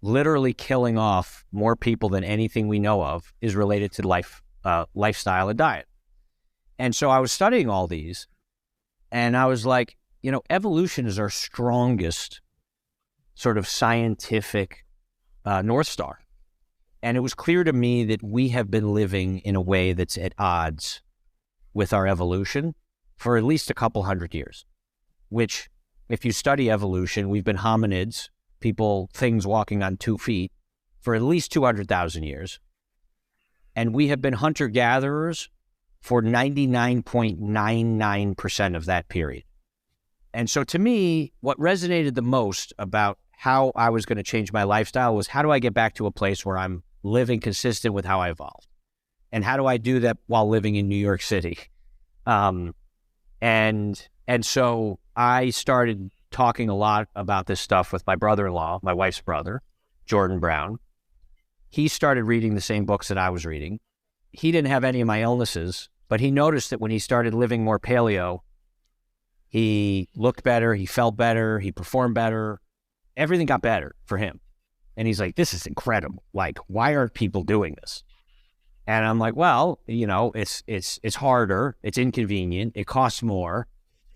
literally killing off more people than anything we know of is related to lifestyle and diet. And so I was studying all these, and I was like, evolution is our strongest sort of scientific North Star. And it was clear to me that we have been living in a way that's at odds with our evolution for at least a couple hundred years, which, if you study evolution, we've been hominids, things walking on 2 feet, for at least 200,000 years. And we have been hunter-gatherers for 99.99% of that period. And so to me, what resonated the most about how I was going to change my lifestyle was, how do I get back to a place where I'm living consistent with how I evolved? And how do I do that while living in New York City? And so I started talking a lot about this stuff with my brother-in-law, my wife's brother, Jordan Brown. He started reading the same books that I was reading. He didn't have any of my illnesses, but he noticed that when he started living more paleo, he looked better, he felt better, he performed better. Everything got better for him. And he's like, this is incredible. Like, why aren't people doing this? And I'm like, well, it's harder, it's inconvenient, it costs more.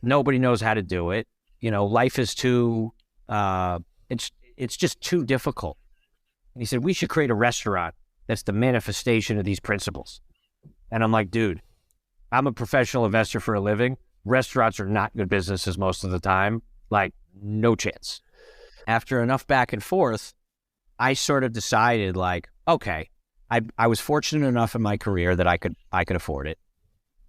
Nobody knows how to do it. Life is too, it's just too difficult. And he said, we should create a restaurant that's the manifestation of these principles. And I'm like, dude, I'm a professional investor for a living. Restaurants are not good businesses most of the time. Like, no chance. After enough back and forth, I sort of decided, like, okay, I was fortunate enough in my career that I could afford it.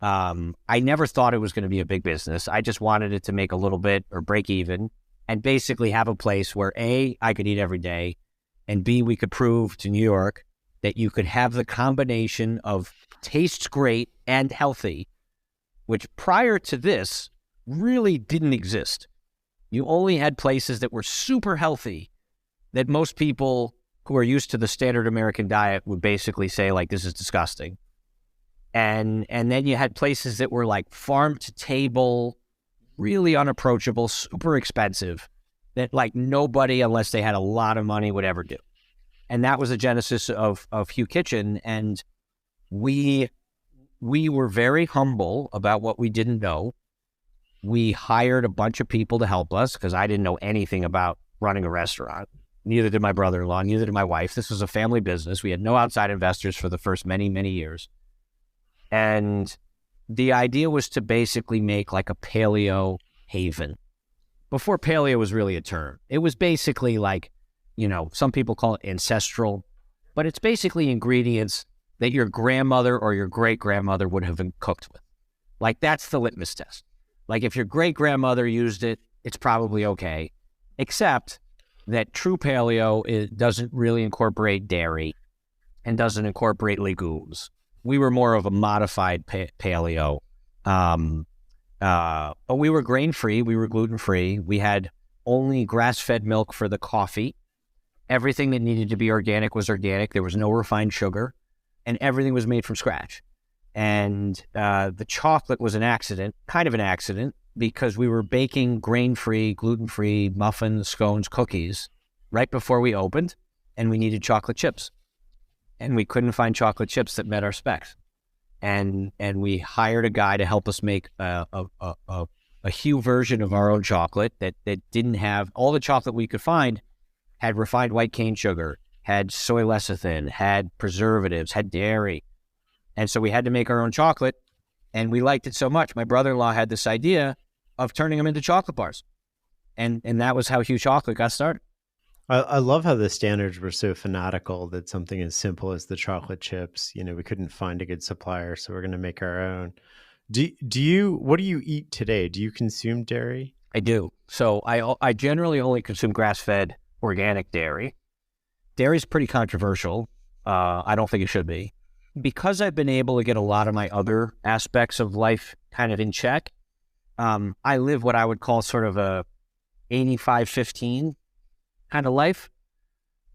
I never thought it was going to be a big business. I just wanted it to make a little bit or break even and basically have a place where A, I could eat every day, and B, we could prove to New York that you could have the combination of tastes great and healthy, which prior to this really didn't exist. You only had places that were super healthy that most people who are used to the standard American diet would basically say, like, this is disgusting. And then you had places that were like farm to table, really unapproachable, super expensive, that like nobody, unless they had a lot of money, would ever do. And that was the genesis of Hugh Kitchen. And we were very humble about what we didn't know. We hired a bunch of people to help us because I didn't know anything about running a restaurant. Neither did my brother-in-law, neither did my wife. This was a family business. We had no outside investors for the first many, many years. And the idea was to basically make like a paleo haven. Before paleo was really a term. It was basically like, you know, some people call it ancestral, but it's basically ingredients that your grandmother or your great-grandmother would have been cooked with. Like, that's the litmus test. Like, if your great-grandmother used it, it's probably okay, except that true paleo doesn't really incorporate dairy and doesn't incorporate legumes. We were more of a modified paleo, but we were grain-free, we were gluten-free. We had only grass-fed milk for the coffee. Everything that needed to be organic was organic. There was no refined sugar, and everything was made from scratch. And the chocolate was an accident, kind of an accident, because we were baking grain-free, gluten-free muffins, scones, cookies right before we opened, and we needed chocolate chips. And we couldn't find chocolate chips that met our specs. And we hired a guy to help us make a Hugh version of our own chocolate that didn't have, all the chocolate we could find had refined white cane sugar, had soy lecithin, had preservatives, had dairy. And so we had to make our own chocolate, and we liked it so much. My brother-in-law had this idea of turning them into chocolate bars. And that was how Hugh Chocolate got started. I love how the standards were so fanatical that something as simple as the chocolate chips, you know, we couldn't find a good supplier, so we're going to make our own. What do you eat today? Do you consume dairy? I do. So I generally only consume grass-fed organic dairy. Dairy is pretty controversial. I don't think it should be. Because I've been able to get a lot of my other aspects of life kind of in check, I live what I would call sort of a 85-15 kind of life.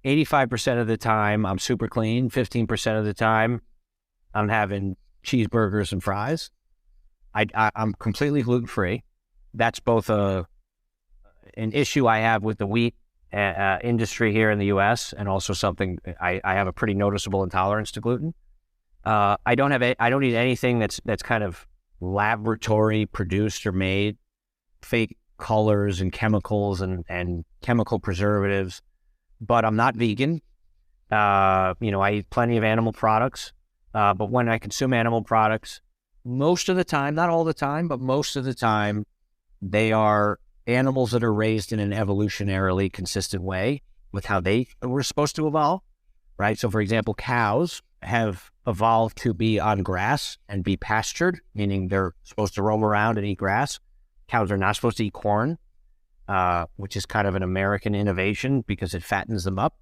85% of the time, I'm super clean. 15% of the time, I'm having cheeseburgers and fries. I'm completely gluten-free. That's both an issue I have with the wheat industry here in the U.S. and also something I have a pretty noticeable intolerance to gluten. I don't eat anything that's kind of laboratory produced or made, fake colors and chemicals and chemical preservatives, but I'm not vegan. I eat plenty of animal products, but when I consume animal products, most of the time, not all the time, but most of the time, they are animals that are raised in an evolutionarily consistent way with how they were supposed to evolve, right? So for example, cows have evolved to be on grass and be pastured, meaning they're supposed to roam around and eat grass. Cows are not supposed to eat corn, which is kind of an American innovation because it fattens them up.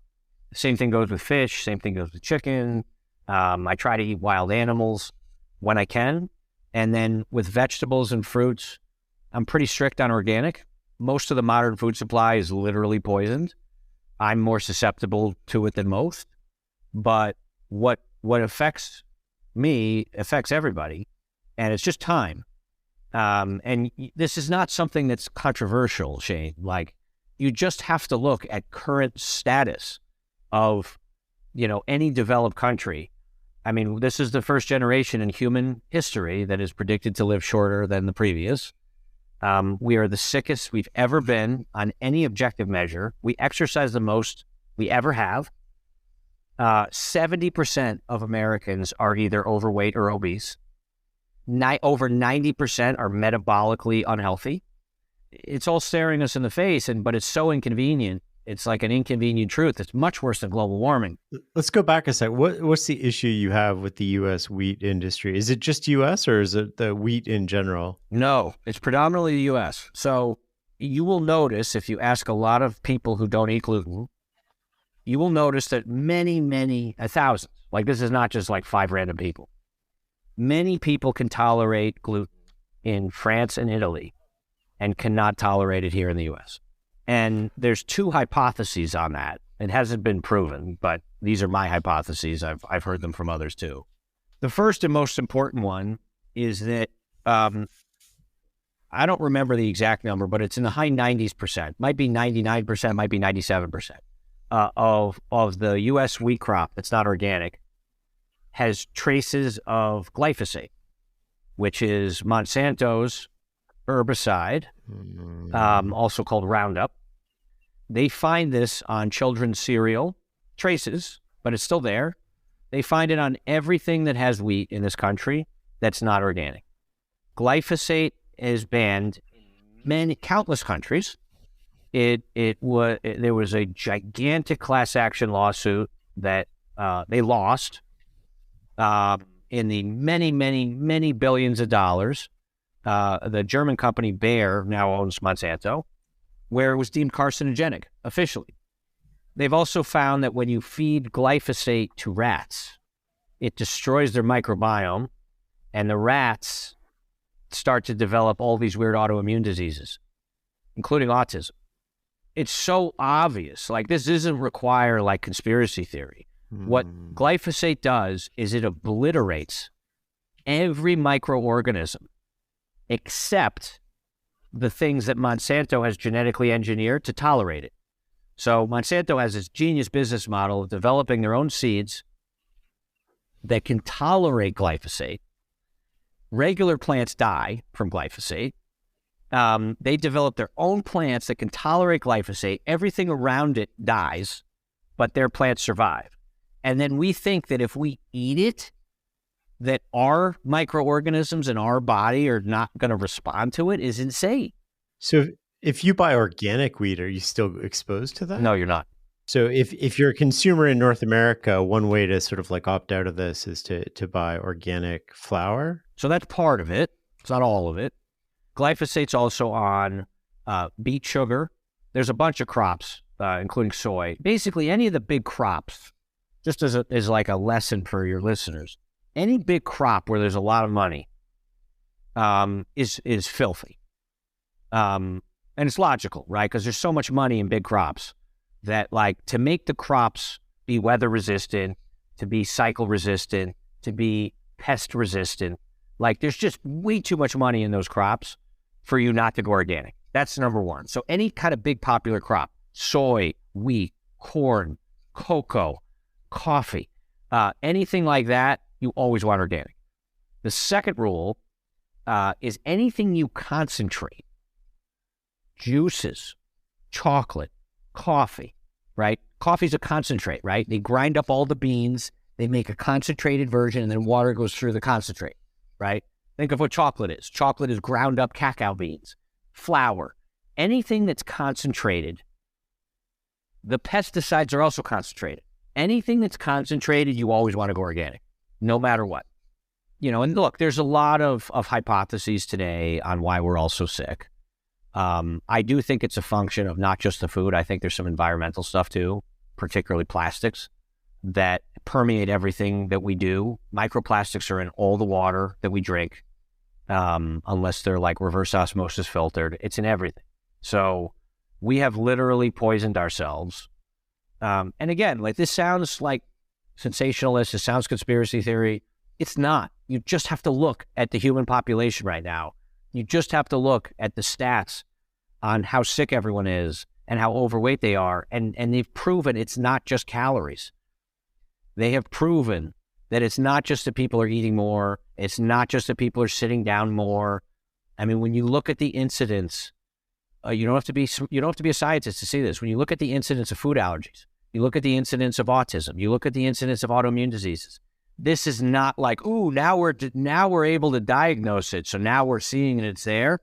Same thing goes with fish. Same thing goes with chicken. I try to eat wild animals when I can. And then with vegetables and fruits, I'm pretty strict on organic. Most of the modern food supply is literally poisoned. I'm more susceptible to it than most. But what affects me affects everybody. And it's just time. And this is not something that's controversial, Shane. Like, you just have to look at current status of, any developed country. I mean, this is the first generation in human history that is predicted to live shorter than the previous. We are the sickest we've ever been on any objective measure. We exercise the most we ever have. 70% of Americans are either overweight or obese. Over 90% are metabolically unhealthy. It's all staring us in the face, but it's so inconvenient It's like an inconvenient truth. It's much worse than global warming. Let's go back a sec. What's the issue you have with the U.S. wheat industry? Is it just U.S. or is it the wheat in general? No, it's predominantly the U.S. So you will notice if you ask a lot of people who don't eat gluten, you will notice that many, thousands, like this is not just like 5 random people. Many people can tolerate gluten in France and Italy and cannot tolerate it here in the U.S. And there's 2 hypotheses on that. It hasn't been proven, but these are my hypotheses. I've heard them from others too. The first and most important one is that I don't remember the exact number, but it's in the high 90s%. Might be 99%, might be 97%. Of the U.S. wheat crop that's not organic has traces of glyphosate, which is Monsanto's herbicide, also called Roundup. They find this on children's cereal, traces, but it's still there. They find it on everything that has wheat in this country that's not organic. Glyphosate is banned in countless countries. There was a gigantic class action lawsuit that they lost in the many billions of dollars. The German company Bayer now owns Monsanto, where it was deemed carcinogenic officially. They've also found that when you feed glyphosate to rats, it destroys their microbiome, and the rats start to develop all these weird autoimmune diseases, including autism. It's so obvious. Like, this doesn't require like conspiracy theory. What glyphosate does is it obliterates every microorganism except the things that Monsanto has genetically engineered to tolerate it. So Monsanto has this genius business model of developing their own seeds that can tolerate glyphosate. Regular plants die from glyphosate. They develop their own plants that can tolerate glyphosate. Everything around it dies, but their plants survive. And then we think that if we eat it, that our microorganisms in our body are not going to respond to it is insane. So if you buy organic wheat, are you still exposed to that? No, you're not. So if you're a consumer in North America, one way to sort of like opt out of this is to buy organic flour? So that's part of it. It's not all of it. Glyphosate's also on beet sugar. There's a bunch of crops, including soy. Basically, any of the big crops, just as like a lesson for your listeners, any big crop where there's a lot of money is filthy. And it's logical, right? Because there's so much money in big crops that, like, to make the crops be weather resistant, to be cycle resistant, to be pest resistant, like, there's just way too much money in those crops for you not to go organic. That's number one. So any kind of big popular crop, soy, wheat, corn, cocoa, coffee, anything like that, you always want organic. The second rule is anything you concentrate, juices, chocolate, coffee, right? Coffee's a concentrate, right? They grind up all the beans, they make a concentrated version, and then water goes through the concentrate, right? Think of what chocolate is. Chocolate is ground up cacao beans, flour, anything that's concentrated. The pesticides are also concentrated. Anything that's concentrated, you always want to go organic, no matter what. You know, and look, there's a lot of hypotheses today on why we're all so sick. I do think it's a function of not just the food. I think there's some environmental stuff too, particularly plastics, that permeate everything that we do. Microplastics are in all the water that we drink, unless they're like reverse osmosis filtered. It's in everything. So we have literally poisoned ourselves. And again, like, this sounds like sensationalist, it sounds conspiracy theory. It's not. You just have to look at the human population right now. You just have to look at the stats on how sick everyone is and how overweight they are. And they've proven it's not just calories. They have proven that it's not just that people are eating more. It's not just that people are sitting down more. I mean, when you look at the incidence, you don't have to be a scientist to see this. When you look at the incidence of food allergies, you look at the incidence of autism, you look at the incidence of autoimmune diseases. This is not like, ooh, now we're able to diagnose it, so now we're seeing it, it's there.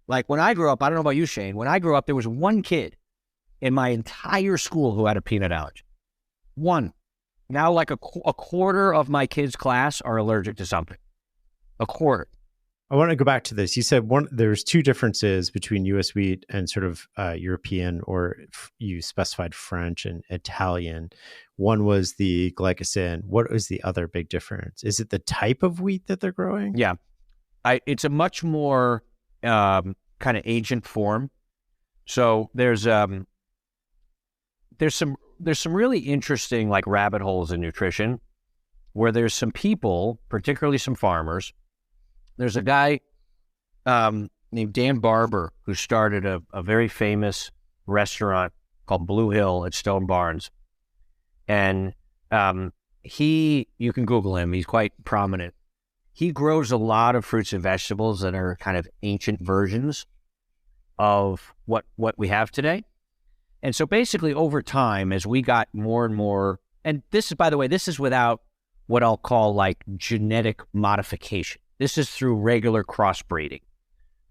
Like, when I grew up, I don't know about you, Shane, when I grew up, there was one kid in my entire school who had a peanut allergy. One. Now, like a quarter of my kids' class are allergic to something. A quarter. I want to go back to this. You said there's two differences between U.S. wheat and sort of European, or you specified French and Italian. One was the glycosan. What is the other big difference? Is it the type of wheat that they're growing? Yeah. It's a much more kind of ancient form. So there's some really interesting like rabbit holes in nutrition where there's some people, particularly some farmers. There's a guy named Dan Barber who started a very famous restaurant called Blue Hill at Stone Barns. And you can Google him. He's quite prominent. He grows a lot of fruits and vegetables that are kind of ancient versions of what we have today. And so basically over time, as we got more and more, and this is, by the way, this is without what I'll call like genetic modification. This is through regular crossbreeding,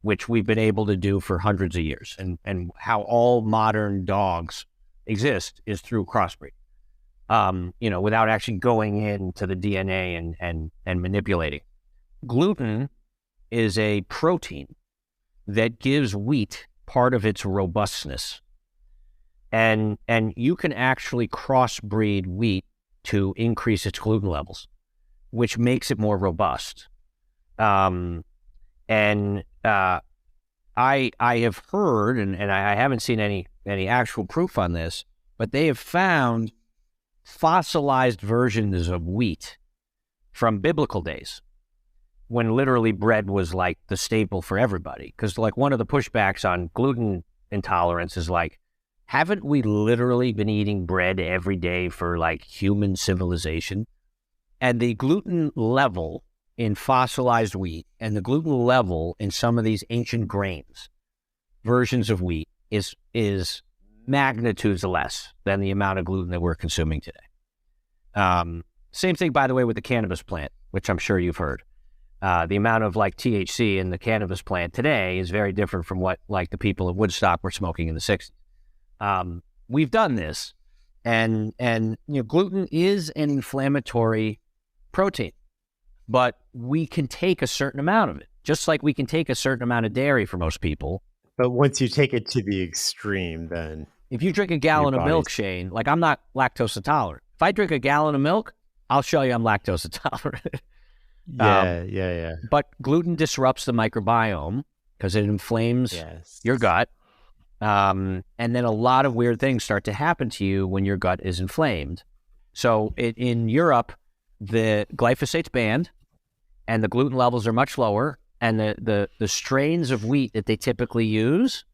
which we've been able to do for hundreds of years. And how all modern dogs exist is through crossbreeding, without actually going into the DNA and manipulating. Gluten is a protein that gives wheat part of its robustness. And you can actually crossbreed wheat to increase its gluten levels, which makes it more robust. I have heard, and I haven't seen any actual proof on this, but they have found fossilized versions of wheat from biblical days when literally bread was like the staple for everybody. Because like one of the pushbacks on gluten intolerance is like, haven't we literally been eating bread every day for like human civilization? And the gluten level in fossilized wheat and the gluten level in some of these ancient grains, versions of wheat, is magnitudes less than the amount of gluten that we're consuming today. Same thing, by the way, with the cannabis plant, which I'm sure you've heard. The amount of like THC in the cannabis plant today is very different from what like the people of Woodstock were smoking in the 60s. We've done this, and gluten is an inflammatory protein. But we can take a certain amount of it, just like we can take a certain amount of dairy for most people. But once you take it to the extreme, then... If you drink a gallon of milk, Shane, like I'm not lactose intolerant. If I drink a gallon of milk, I'll show you I'm lactose intolerant. Yeah. But gluten disrupts the microbiome because it inflames your gut. And then a lot of weird things start to happen to you when your gut is inflamed. So in Europe, the glyphosate's banned and the gluten levels are much lower, and the strains of wheat that they typically use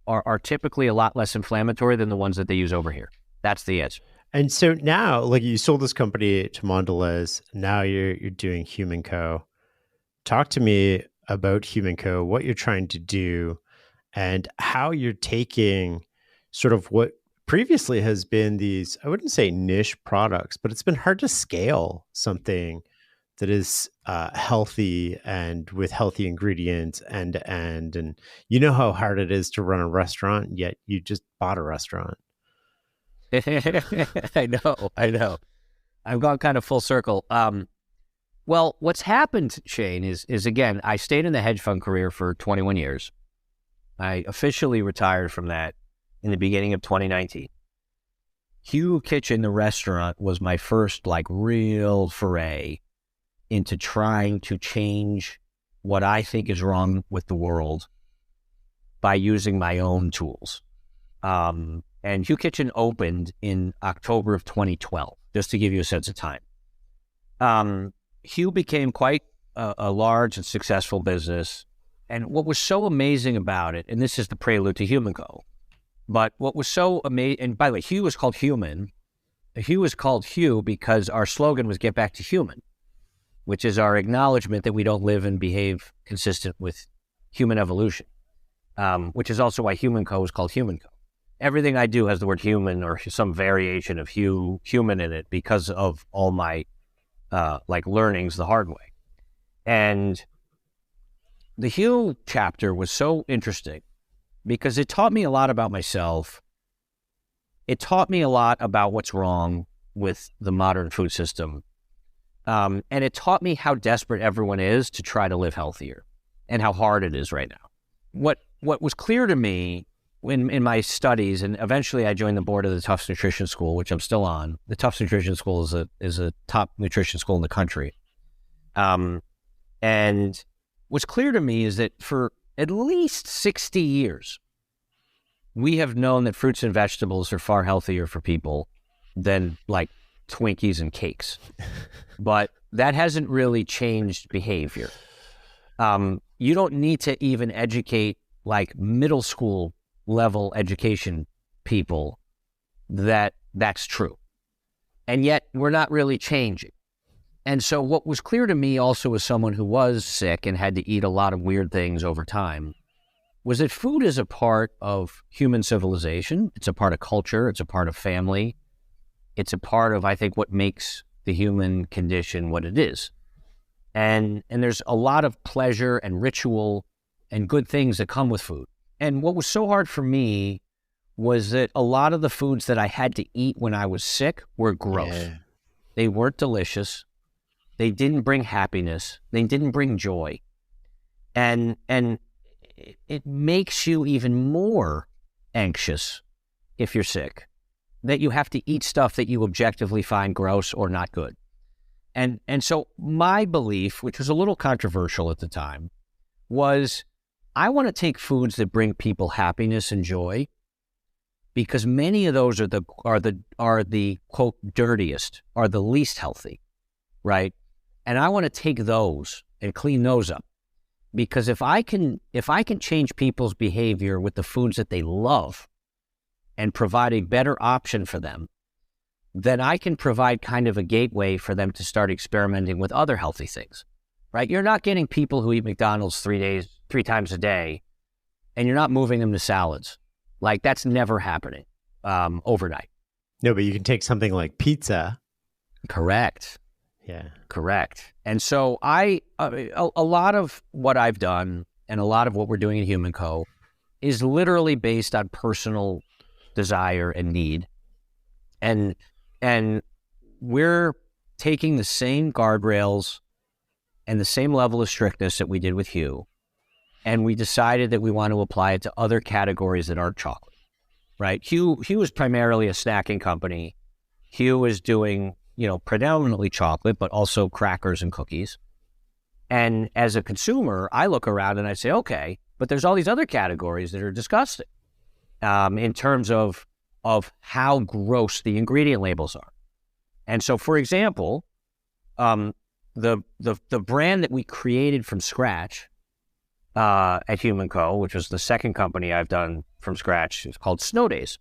are typically a lot less inflammatory than the ones that they use over here. That's the answer. And so now, like you sold this company to Mondelez, now you're doing HumanCo. Talk to me about HumanCo, what you're trying to do, and how you're taking sort of what previously has been these, I wouldn't say niche products, but it's been hard to scale something that is healthy and with healthy ingredients and you know how hard it is to run a restaurant, yet you just bought a restaurant. I know. I've gone kind of full circle. Well, what's happened, Shane, is again, I stayed in the hedge fund career for 21 years. I officially retired from that in the beginning of 2019. Hugh Kitchen, the restaurant, was my first like real foray into trying to change what I think is wrong with the world by using my own tools. And Hugh Kitchen opened in October of 2012, just to give you a sense of time. Hugh became quite a large and successful business. And what was so amazing about it, and this is the prelude to HumanCo, but what was so amazing, and by the way, Hugh was called Human. Hugh was called Hugh because our slogan was Get Back to Human, which is our acknowledgement that we don't live and behave consistent with human evolution, which is also why HumanCo is called HumanCo. Everything I do has the word human or some variation of human in it because of all my like learnings the hard way. And the Hugh chapter was so interesting because it taught me a lot about myself it taught me a lot about what's wrong with the modern food system. And it taught me how desperate everyone is to try to live healthier and how hard it is right now. What was clear to me in my studies, and eventually I joined the board of the Tufts Nutrition School, which I'm still on. The Tufts Nutrition School is a top nutrition school in the country. And what's clear to me is that for at least 60 years, we have known that fruits and vegetables are far healthier for people than like Twinkies and cakes. But that hasn't really changed behavior. You don't need to even educate like middle school level education people that that's true. And yet we're not really changing. And so what was clear to me also as someone who was sick and had to eat a lot of weird things over time was that food is a part of human civilization. It's a part of culture. It's a part of family. It's a part of, I think, what makes the human condition what it is. And there's a lot of pleasure and ritual and good things that come with food. And what was so hard for me was that a lot of the foods that I had to eat when I was sick were gross. Yeah. They weren't delicious. They didn't bring happiness. They didn't bring joy. And it makes you even more anxious if you're sick, that you have to eat stuff that you objectively find gross or not good. And so my belief, which was a little controversial at the time, was I want to take foods that bring people happiness and joy, because many of those are the quote dirtiest, are the least healthy, right? And I want to take those and clean those up, because if I can change people's behavior with the foods that they love and provide a better option for them, then I can provide kind of a gateway for them to start experimenting with other healthy things, right? You're not getting people who eat McDonald's 3 times a day, and you're not moving them to salads. Like, that's never happening overnight. No, but you can take something like pizza. Correct. Yeah. Correct. And so a lot of what I've done and a lot of what we're doing at HumanCo is literally based on personal desire and need. And we're taking the same guardrails and the same level of strictness that we did with Hugh, and we decided that we want to apply it to other categories that aren't chocolate, right? Hugh is primarily a snacking company. Hugh is doing, predominantly chocolate, but also crackers and cookies. And as a consumer, I look around and I say, okay, but there's all these other categories that are disgusting in terms of how gross the ingredient labels are. And so, for example, the brand that we created from scratch at HumanCo, which was the second company I've done from scratch, is called Snow Days.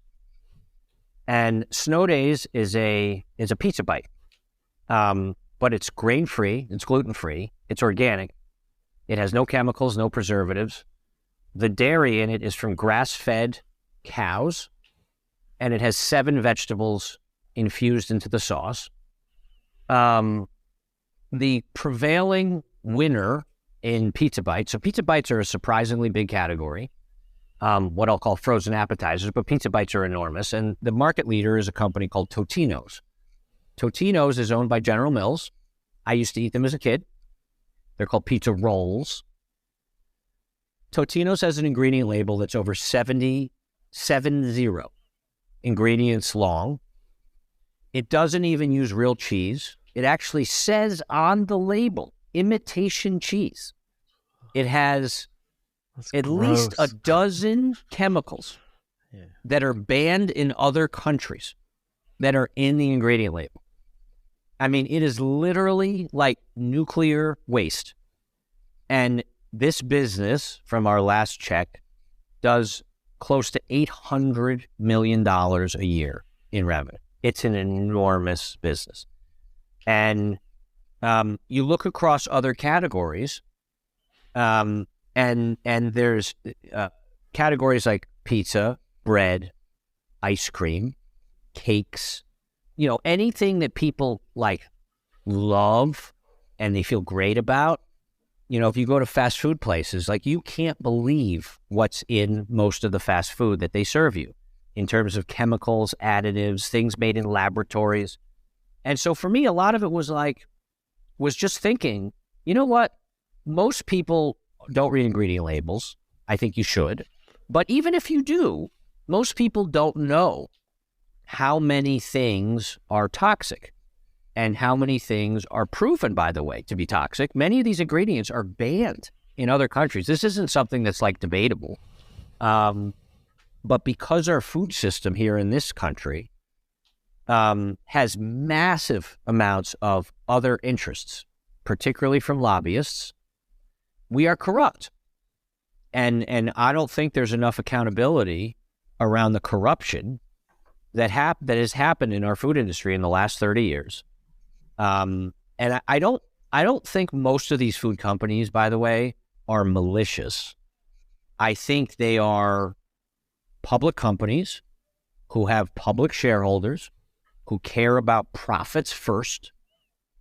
And Snow Days is a pizza bite, but it's grain-free, it's gluten-free, it's organic, it has no chemicals, no preservatives. The dairy in it is from grass-fed cows, and it has 7 vegetables infused into the sauce. The prevailing winner in pizza bites, so pizza bites are a surprisingly big category, what I'll call frozen appetizers, but pizza bites are enormous. And the market leader is a company called Totino's. Totino's is owned by General Mills. I used to eat them as a kid. They're called pizza rolls. Totino's has an ingredient label that's over 70 ingredients long. It doesn't even use real cheese. It actually says on the label, imitation cheese. It has at least a dozen chemicals that are banned in other countries that are in the ingredient label. I mean, it is literally like nuclear waste. And this business, from our last check, does close to $800 million a year in revenue. It's an enormous business. And you look across other categories, and there's categories like pizza, bread, ice cream, cakes, anything that people like love and they feel great about. If you go to fast food places, like, you can't believe what's in most of the fast food that they serve you. in terms of chemicals, additives, things made in laboratories. And so for me, a lot of it was just thinking, you know what? Most people don't read ingredient labels. I think you should. But even if you do, most people don't know how many things are toxic and how many things are proven, by the way, to be toxic. Many of these ingredients are banned in other countries. This isn't something that's like debatable. But because our food system here in this country has massive amounts of other interests, particularly from lobbyists, we are corrupt. And I don't think there's enough accountability around the corruption that has happened in our food industry in the last 30 years. And I don't think most of these food companies, by the way, are malicious. I think they are public companies who have public shareholders who care about profits first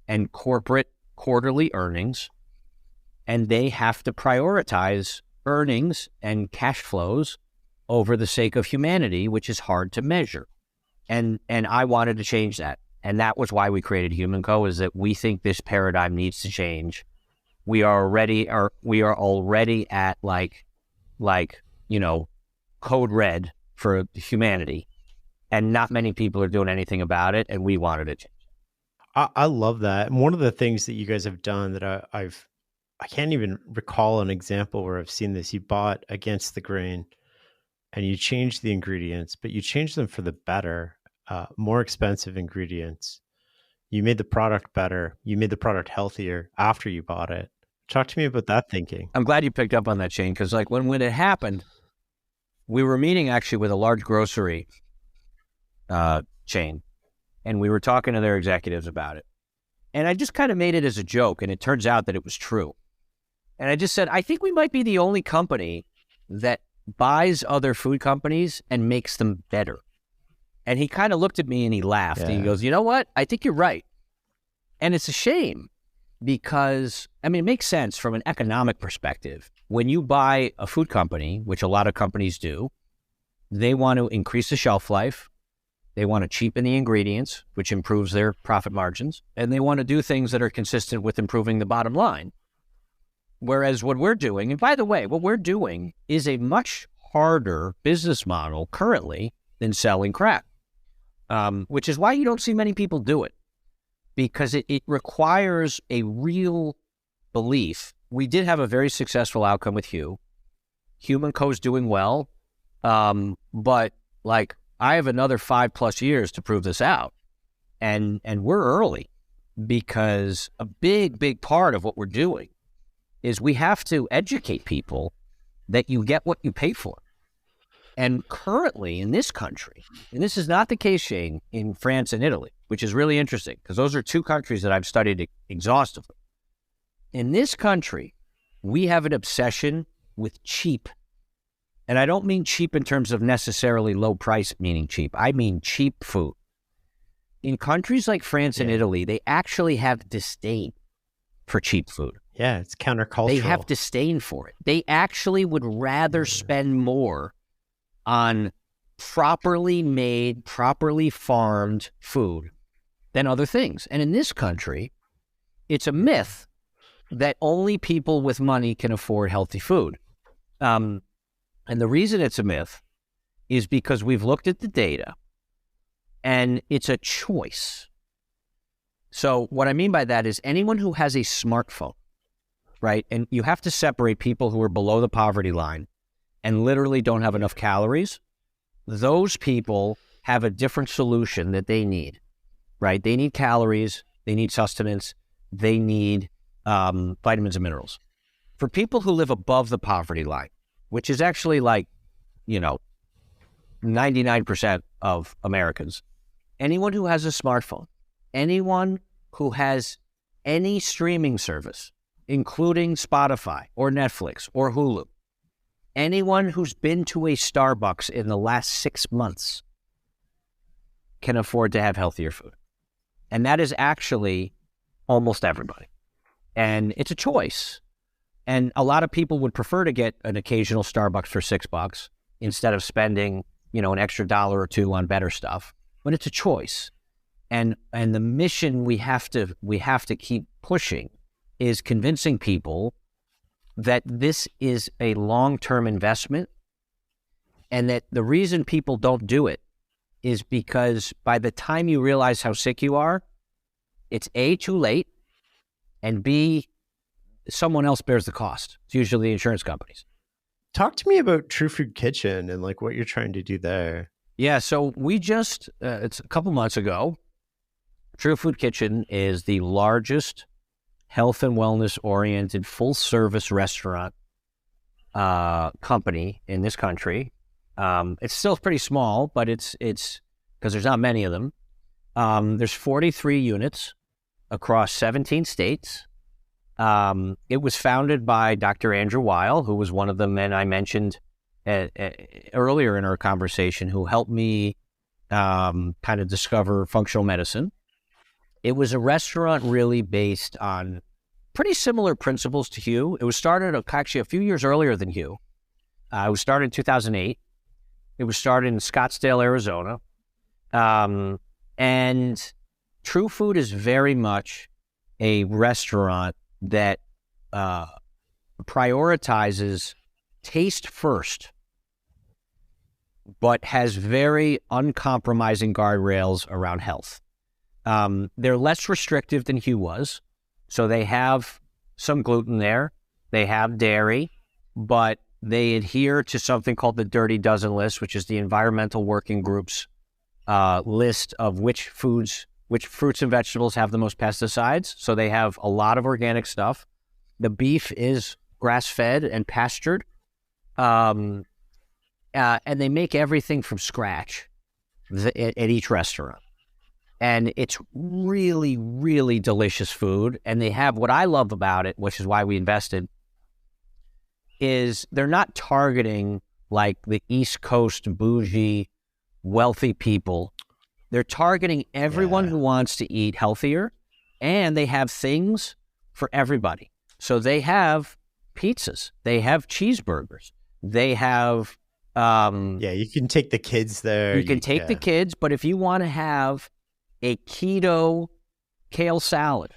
and corporate quarterly earnings, and they have to prioritize earnings and cash flows over the sake of humanity, which is hard to measure. And I wanted to change that. And that was why we created HumanCo, is that we think this paradigm needs to change. We are already at code red for humanity, and not many people are doing anything about it, and we wanted to change. I love that. And one of the things that you guys have done that I can't even recall an example where I've seen this. You bought against the grain and you changed the ingredients, but you changed them for the better, more expensive ingredients. You made the product better. You made the product healthier after you bought it. Talk to me about that thinking. I'm glad you picked up on that, Shane, because when it happened, we were meeting actually with a large grocery chain, and we were talking to their executives about it. And I just kind of made it as a joke, and it turns out that it was true. And I just said, I think we might be the only company that buys other food companies and makes them better. And he kind of looked at me and he laughed. Yeah. And he goes, you know what? I think you're right. And it's a shame because, it makes sense from an economic perspective. When you buy a food company, which a lot of companies do, they want to increase the shelf life. They want to cheapen the ingredients, which improves their profit margins. And they want to do things that are consistent with improving the bottom line. Whereas what we're doing, and by the way, what we're doing is a much harder business model currently than selling crap, which is why you don't see many people do it, because it requires a real belief. We did have a very successful outcome with HumanCo is doing well, but I have another 5+ years to prove this out, and we're early, because a big part of what we're doing is we have to educate people that you get what you pay for. And currently in this country, and this is not the case, Shane, in France and Italy, which is really interesting because those are two countries that I've studied exhaustively. In this country, we have an obsession with cheap. And I don't mean cheap in terms of necessarily low price meaning cheap. I mean cheap food. In countries like France and Italy, they actually have disdain for cheap food. Yeah, it's countercultural. They have disdain for it. They actually would rather spend more on properly made, properly farmed food than other things. And in this country, it's a myth that only people with money can afford healthy food. And the reason it's a myth is because we've looked at the data and it's a choice. So what I mean by that is anyone who has a smartphone, right? And you have to separate people who are below the poverty line and literally don't have enough calories. Those people have a different solution that they need, right? They need calories, they need sustenance, they need vitamins and minerals. For people who live above the poverty line, which is actually 99% of Americans, anyone who has a smartphone, anyone who has any streaming service, including Spotify or Netflix or Hulu, anyone who's been to a Starbucks in the last 6 months can afford to have healthier food. And that is actually almost everybody. And it's a choice. And a lot of people would prefer to get an occasional Starbucks for $6 instead of spending an extra dollar or two on better stuff, but it's a choice. And the mission we have to keep pushing is convincing people that this is a long-term investment, and that the reason people don't do it is because by the time you realize how sick you are, it's A, too late, and B, someone else bears the cost. It's usually the insurance companies. Talk to me about True Food Kitchen and like what you're trying to do there. Yeah, so we just, it's a couple months ago, True Food Kitchen is the largest health and wellness-oriented full-service restaurant company in this country. It's still pretty small, but it's because there's not many of them. There's 43 units across 17 states. It was founded by Dr. Andrew Weil, who was one of the men I mentioned earlier in our conversation, who helped me kind of discover functional medicine. It was a restaurant really based on pretty similar principles to Hugh. It was started actually a few years earlier than Hugh. It was started in 2008. It was started in Scottsdale, Arizona. And True Food is very much a restaurant that prioritizes taste first, but has very uncompromising guardrails around health. They're less restrictive than Hugh was. So they have some gluten there. They have dairy, but they adhere to something called the Dirty Dozen list, which is the Environmental Working Group's list of which fruits and vegetables have the most pesticides. So they have a lot of organic stuff. The beef is grass-fed and pastured. And they make everything from scratch at each restaurant. And it's really, really delicious food. And they have, what I love about it, which is why we invested, is they're not targeting like the East Coast bougie, wealthy people. They're targeting everyone who wants to eat healthier, and they have things for everybody. So they have pizzas, they have cheeseburgers, they have... you can take the kids there. You can take the kids, but if you want to have a keto kale salad,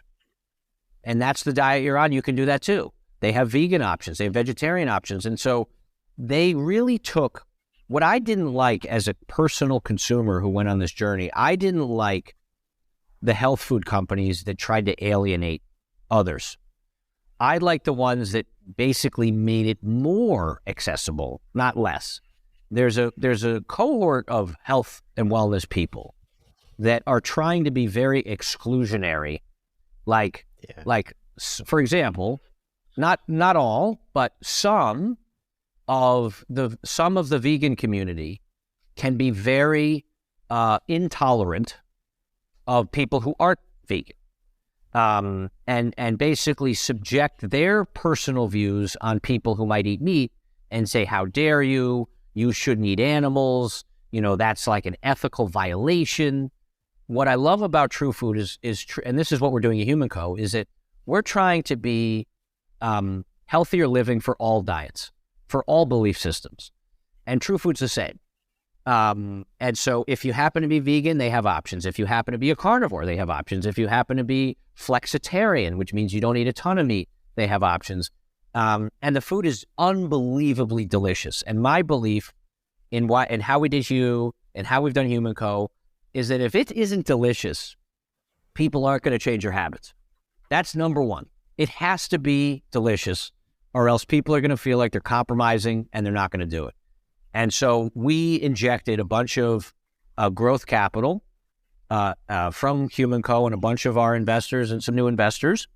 and that's the diet you're on, you can do that too. They have vegan options, they have vegetarian options. And so they really took what I didn't like as a personal consumer who went on this journey. I didn't like the health food companies that tried to alienate others. I like the ones that basically made it more accessible, not less. There's a cohort of health and wellness people that are trying to be very exclusionary. Like, for example, not all, but some of the vegan community can be very intolerant of people who aren't vegan, and basically subject their personal views on people who might eat meat and say, how dare you? You shouldn't eat animals. That's like an ethical violation. What I love about True Food is and this is what we're doing at HumanCo, is that we're trying to be healthier living for all diets, for all belief systems. And True Food's the same. And so if you happen to be vegan, they have options. If you happen to be a carnivore, they have options. If you happen to be flexitarian, which means you don't eat a ton of meat, they have options. And the food is unbelievably delicious. And my belief in how we did Hugh and how we've done HumanCo is that if it isn't delicious, people aren't going to change their habits. That's number one. It has to be delicious, or else people are going to feel like they're compromising and they're not going to do it. And so we injected a bunch of growth capital from HumanCo and a bunch of our investors and some new investors.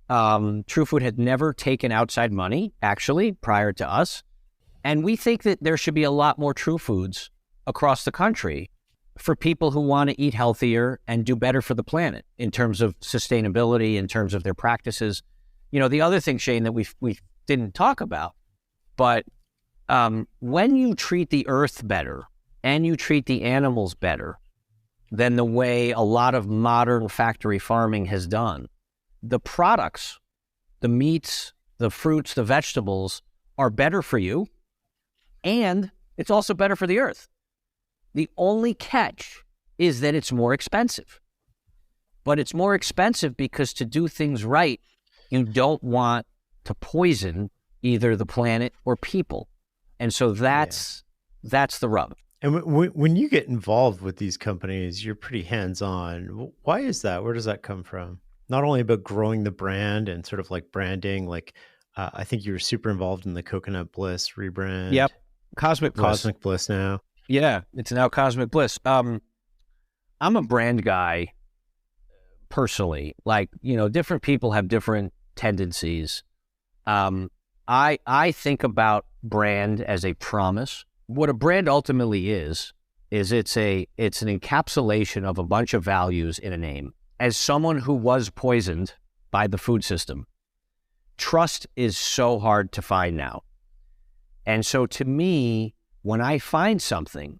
True Food had never taken outside money, actually, prior to us. And we think that there should be a lot more True Foods across the country for people who want to eat healthier and do better for the planet in terms of sustainability, in terms of their practices. The other thing, Shane, that we didn't talk about, but when you treat the earth better and you treat the animals better than the way a lot of modern factory farming has done, the products, the meats, the fruits, the vegetables are better for you, and it's also better for the earth. The only catch is that it's more expensive. But it's more expensive because to do things right, you don't want to poison either the planet or people. And so that's the rub. And when you get involved with these companies, you're pretty hands-on. Why is that? Where does that come from? Not only about growing the brand and sort of like branding, like I think you were super involved in the Coconut Bliss rebrand. Yep. Cosmic Bliss now. Yeah, it's now Cosmic Bliss. I'm a brand guy personally. Like, different people have different tendencies. I think about brand as a promise. What a brand ultimately is it's an encapsulation of a bunch of values in a name. As someone who was poisoned by the food system, trust is so hard to find now. And so to me, when I find something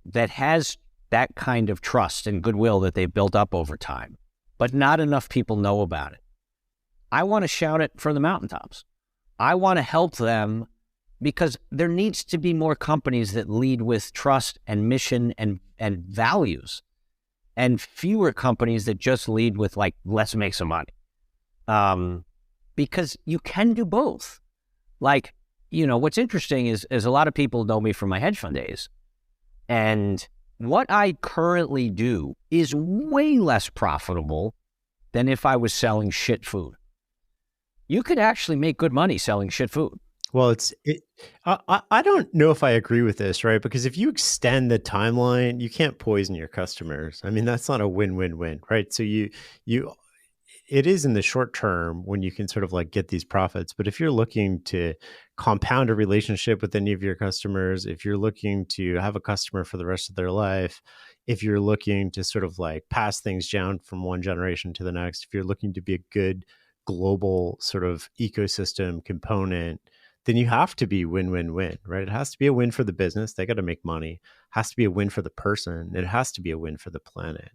that has that kind of trust and goodwill that they've built up over time, but not enough people know about it, I want to shout it from the mountaintops. I want to help them because there needs to be more companies that lead with trust and mission and values, and fewer companies that just lead with like, let's make some money. Because you can do both. Like, what's interesting is a lot of people know me from my hedge fund days. And what I currently do is way less profitable than if I was selling shit food. You could actually make good money selling shit food. Well, I don't know if I agree with this, right? Because if you extend the timeline, you can't poison your customers. I mean, that's not a win-win-win, right? So it is in the short term when you can sort of like get these profits. But if you're looking to compound a relationship with any of your customers, if you're looking to have a customer for the rest of their life, if you're looking to sort of like pass things down from one generation to the next, if you're looking to be a good global sort of ecosystem component, then you have to be win-win-win, right? It has to be a win for the business. They got to make money. It has to be a win for the person. It has to be a win for the planet.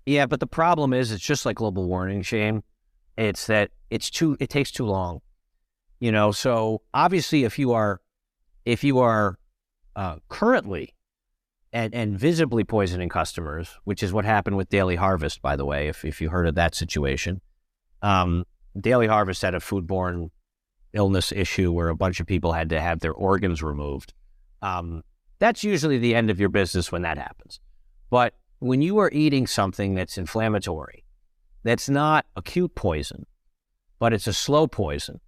Yeah, but the problem is it's just like global warming, Shane. It's that it takes too long. So obviously if you are currently and visibly poisoning customers, which is what happened with Daily Harvest, by the way, if you heard of that situation. Daily Harvest had a foodborne illness issue where a bunch of people had to have their organs removed. That's usually the end of your business when that happens. But when you are eating something that's inflammatory, that's not acute poison, but it's a slow poison,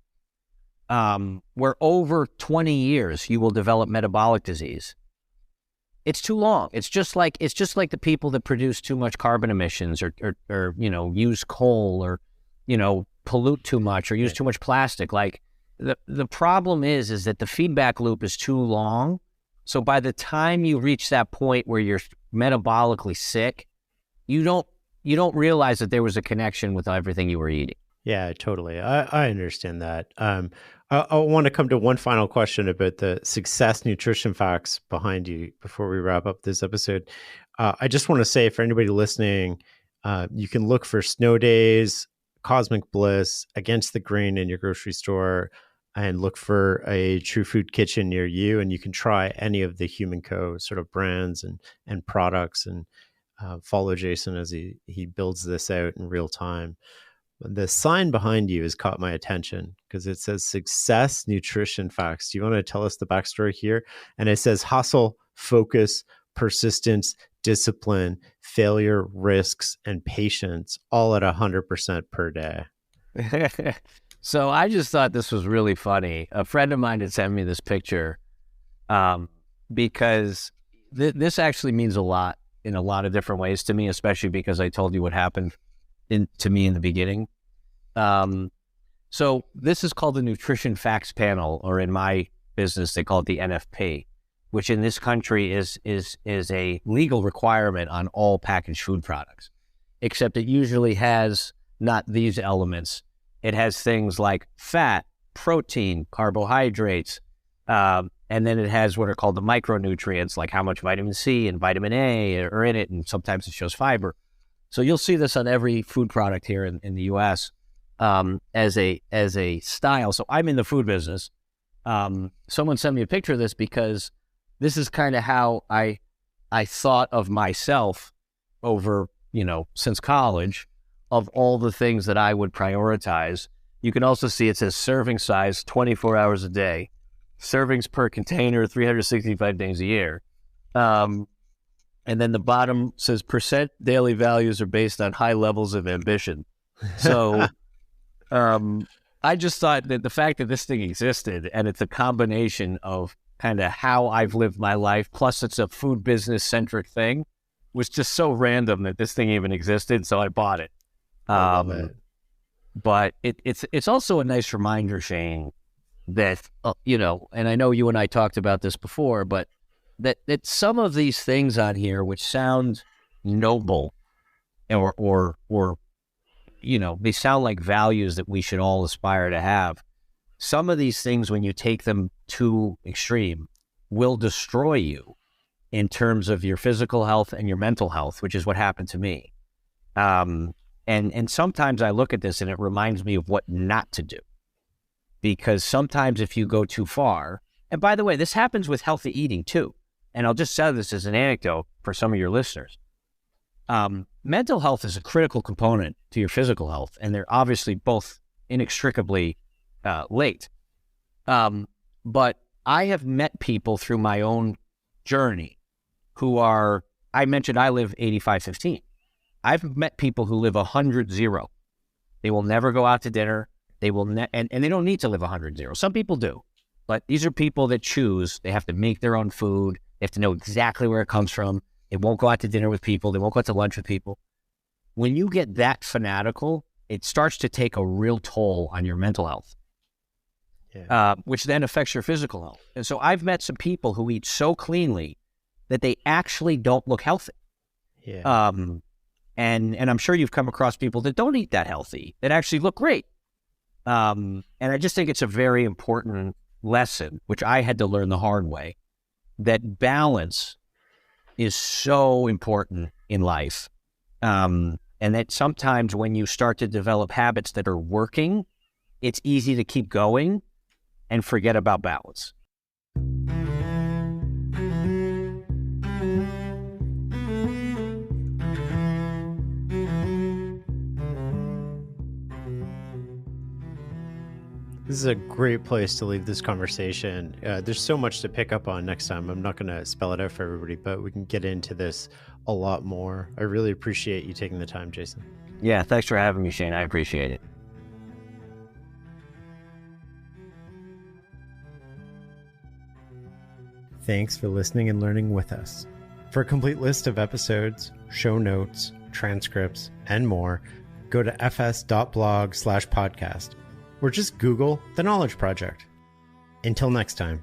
where over 20 years you will develop metabolic disease, it's too long. It's just like the people that produce too much carbon emissions or use coal or pollute too much or use too much plastic. Like the problem is that the feedback loop is too long. So by the time you reach that point where you're metabolically sick, you don't realize that there was a connection with everything you were eating. Yeah, totally. I understand that. I want to come to one final question about the success nutrition facts behind you before we wrap up this episode. I just want to say for anybody listening, you can look for Snow Days, Cosmic Bliss, Against the Grain in your grocery store, and look for a True Food Kitchen near you. And you can try any of the HumanCo sort of brands and products, and follow Jason as he builds this out in real time. The sign behind you has caught my attention because it says Success Nutrition Facts. Do you want to tell us the backstory here? And it says hustle, focus, persistence, discipline, failure, risks, and patience, all at 100% per day. So I just thought this was really funny. A friend of mine had sent me this picture because this actually means a lot in a lot of different ways to me, especially because I told you what happened to me in the beginning. So this is called the Nutrition Facts Panel, or in my business, they call it the NFP, which in this country is a legal requirement on all packaged food products, except it usually has not these elements. It has things like fat, protein, carbohydrates, and then it has what are called the micronutrients, like how much vitamin C and vitamin A are in it, and sometimes it shows fiber. So you'll see this on every food product here in the U.S. As a style. So I'm in the food business. Someone sent me a picture of this because this is kind of how I I thought of myself over, since college, of all the things that I would prioritize. You can also see it says serving size 24 hours a day, servings per container 365 days a year. And then the bottom says percent daily values are based on high levels of ambition. So I just thought that the fact that this thing existed, and it's a combination of kind of how I've lived my life, plus it's a food business centric thing, was just so random that this thing even existed. So I bought it. I love it. But it's also a nice reminder, Shane, that, and I know you and I talked about this before, but that some of these things on here, which sound noble or they sound like values that we should all aspire to have. Some of these things, when you take them too extreme, will destroy you in terms of your physical health and your mental health, which is what happened to me. And sometimes I look at this and it reminds me of what not to do. Because sometimes if you go too far, and by the way, this happens with healthy eating too. And I'll just say this as an anecdote for some of your listeners. Mental health is a critical component to your physical health, and they're obviously both inextricably linked. But I have met people through my own journey who I mentioned I live 85-15. I've met people who live 100-0. They will never go out to dinner. They will and they don't need to live 100-0. Some people do, but these are people that choose. They have to make their own food. They have to know exactly where it comes from. They won't go out to dinner with people. They won't go out to lunch with people. When you get that fanatical, it starts to take a real toll on your mental health, which then affects your physical health. And so I've met some people who eat so cleanly that they actually don't look healthy. Yeah. And I'm sure you've come across people that don't eat that healthy, that actually look great. And I just think it's a very important lesson, which I had to learn the hard way, that balance is so important in life. And that sometimes when you start to develop habits that are working, it's easy to keep going and forget about balance. This is a great place to leave this conversation. There's so much to pick up on next time. I'm not going to spell it out for everybody, but we can get into this a lot more. I really appreciate you taking the time, Jason. Yeah, thanks for having me, Shane. I appreciate it. Thanks for listening and learning with us. For a complete list of episodes, show notes, transcripts, and more, go to fs.blog/podcast. Or just Google The Knowledge Project. Until next time.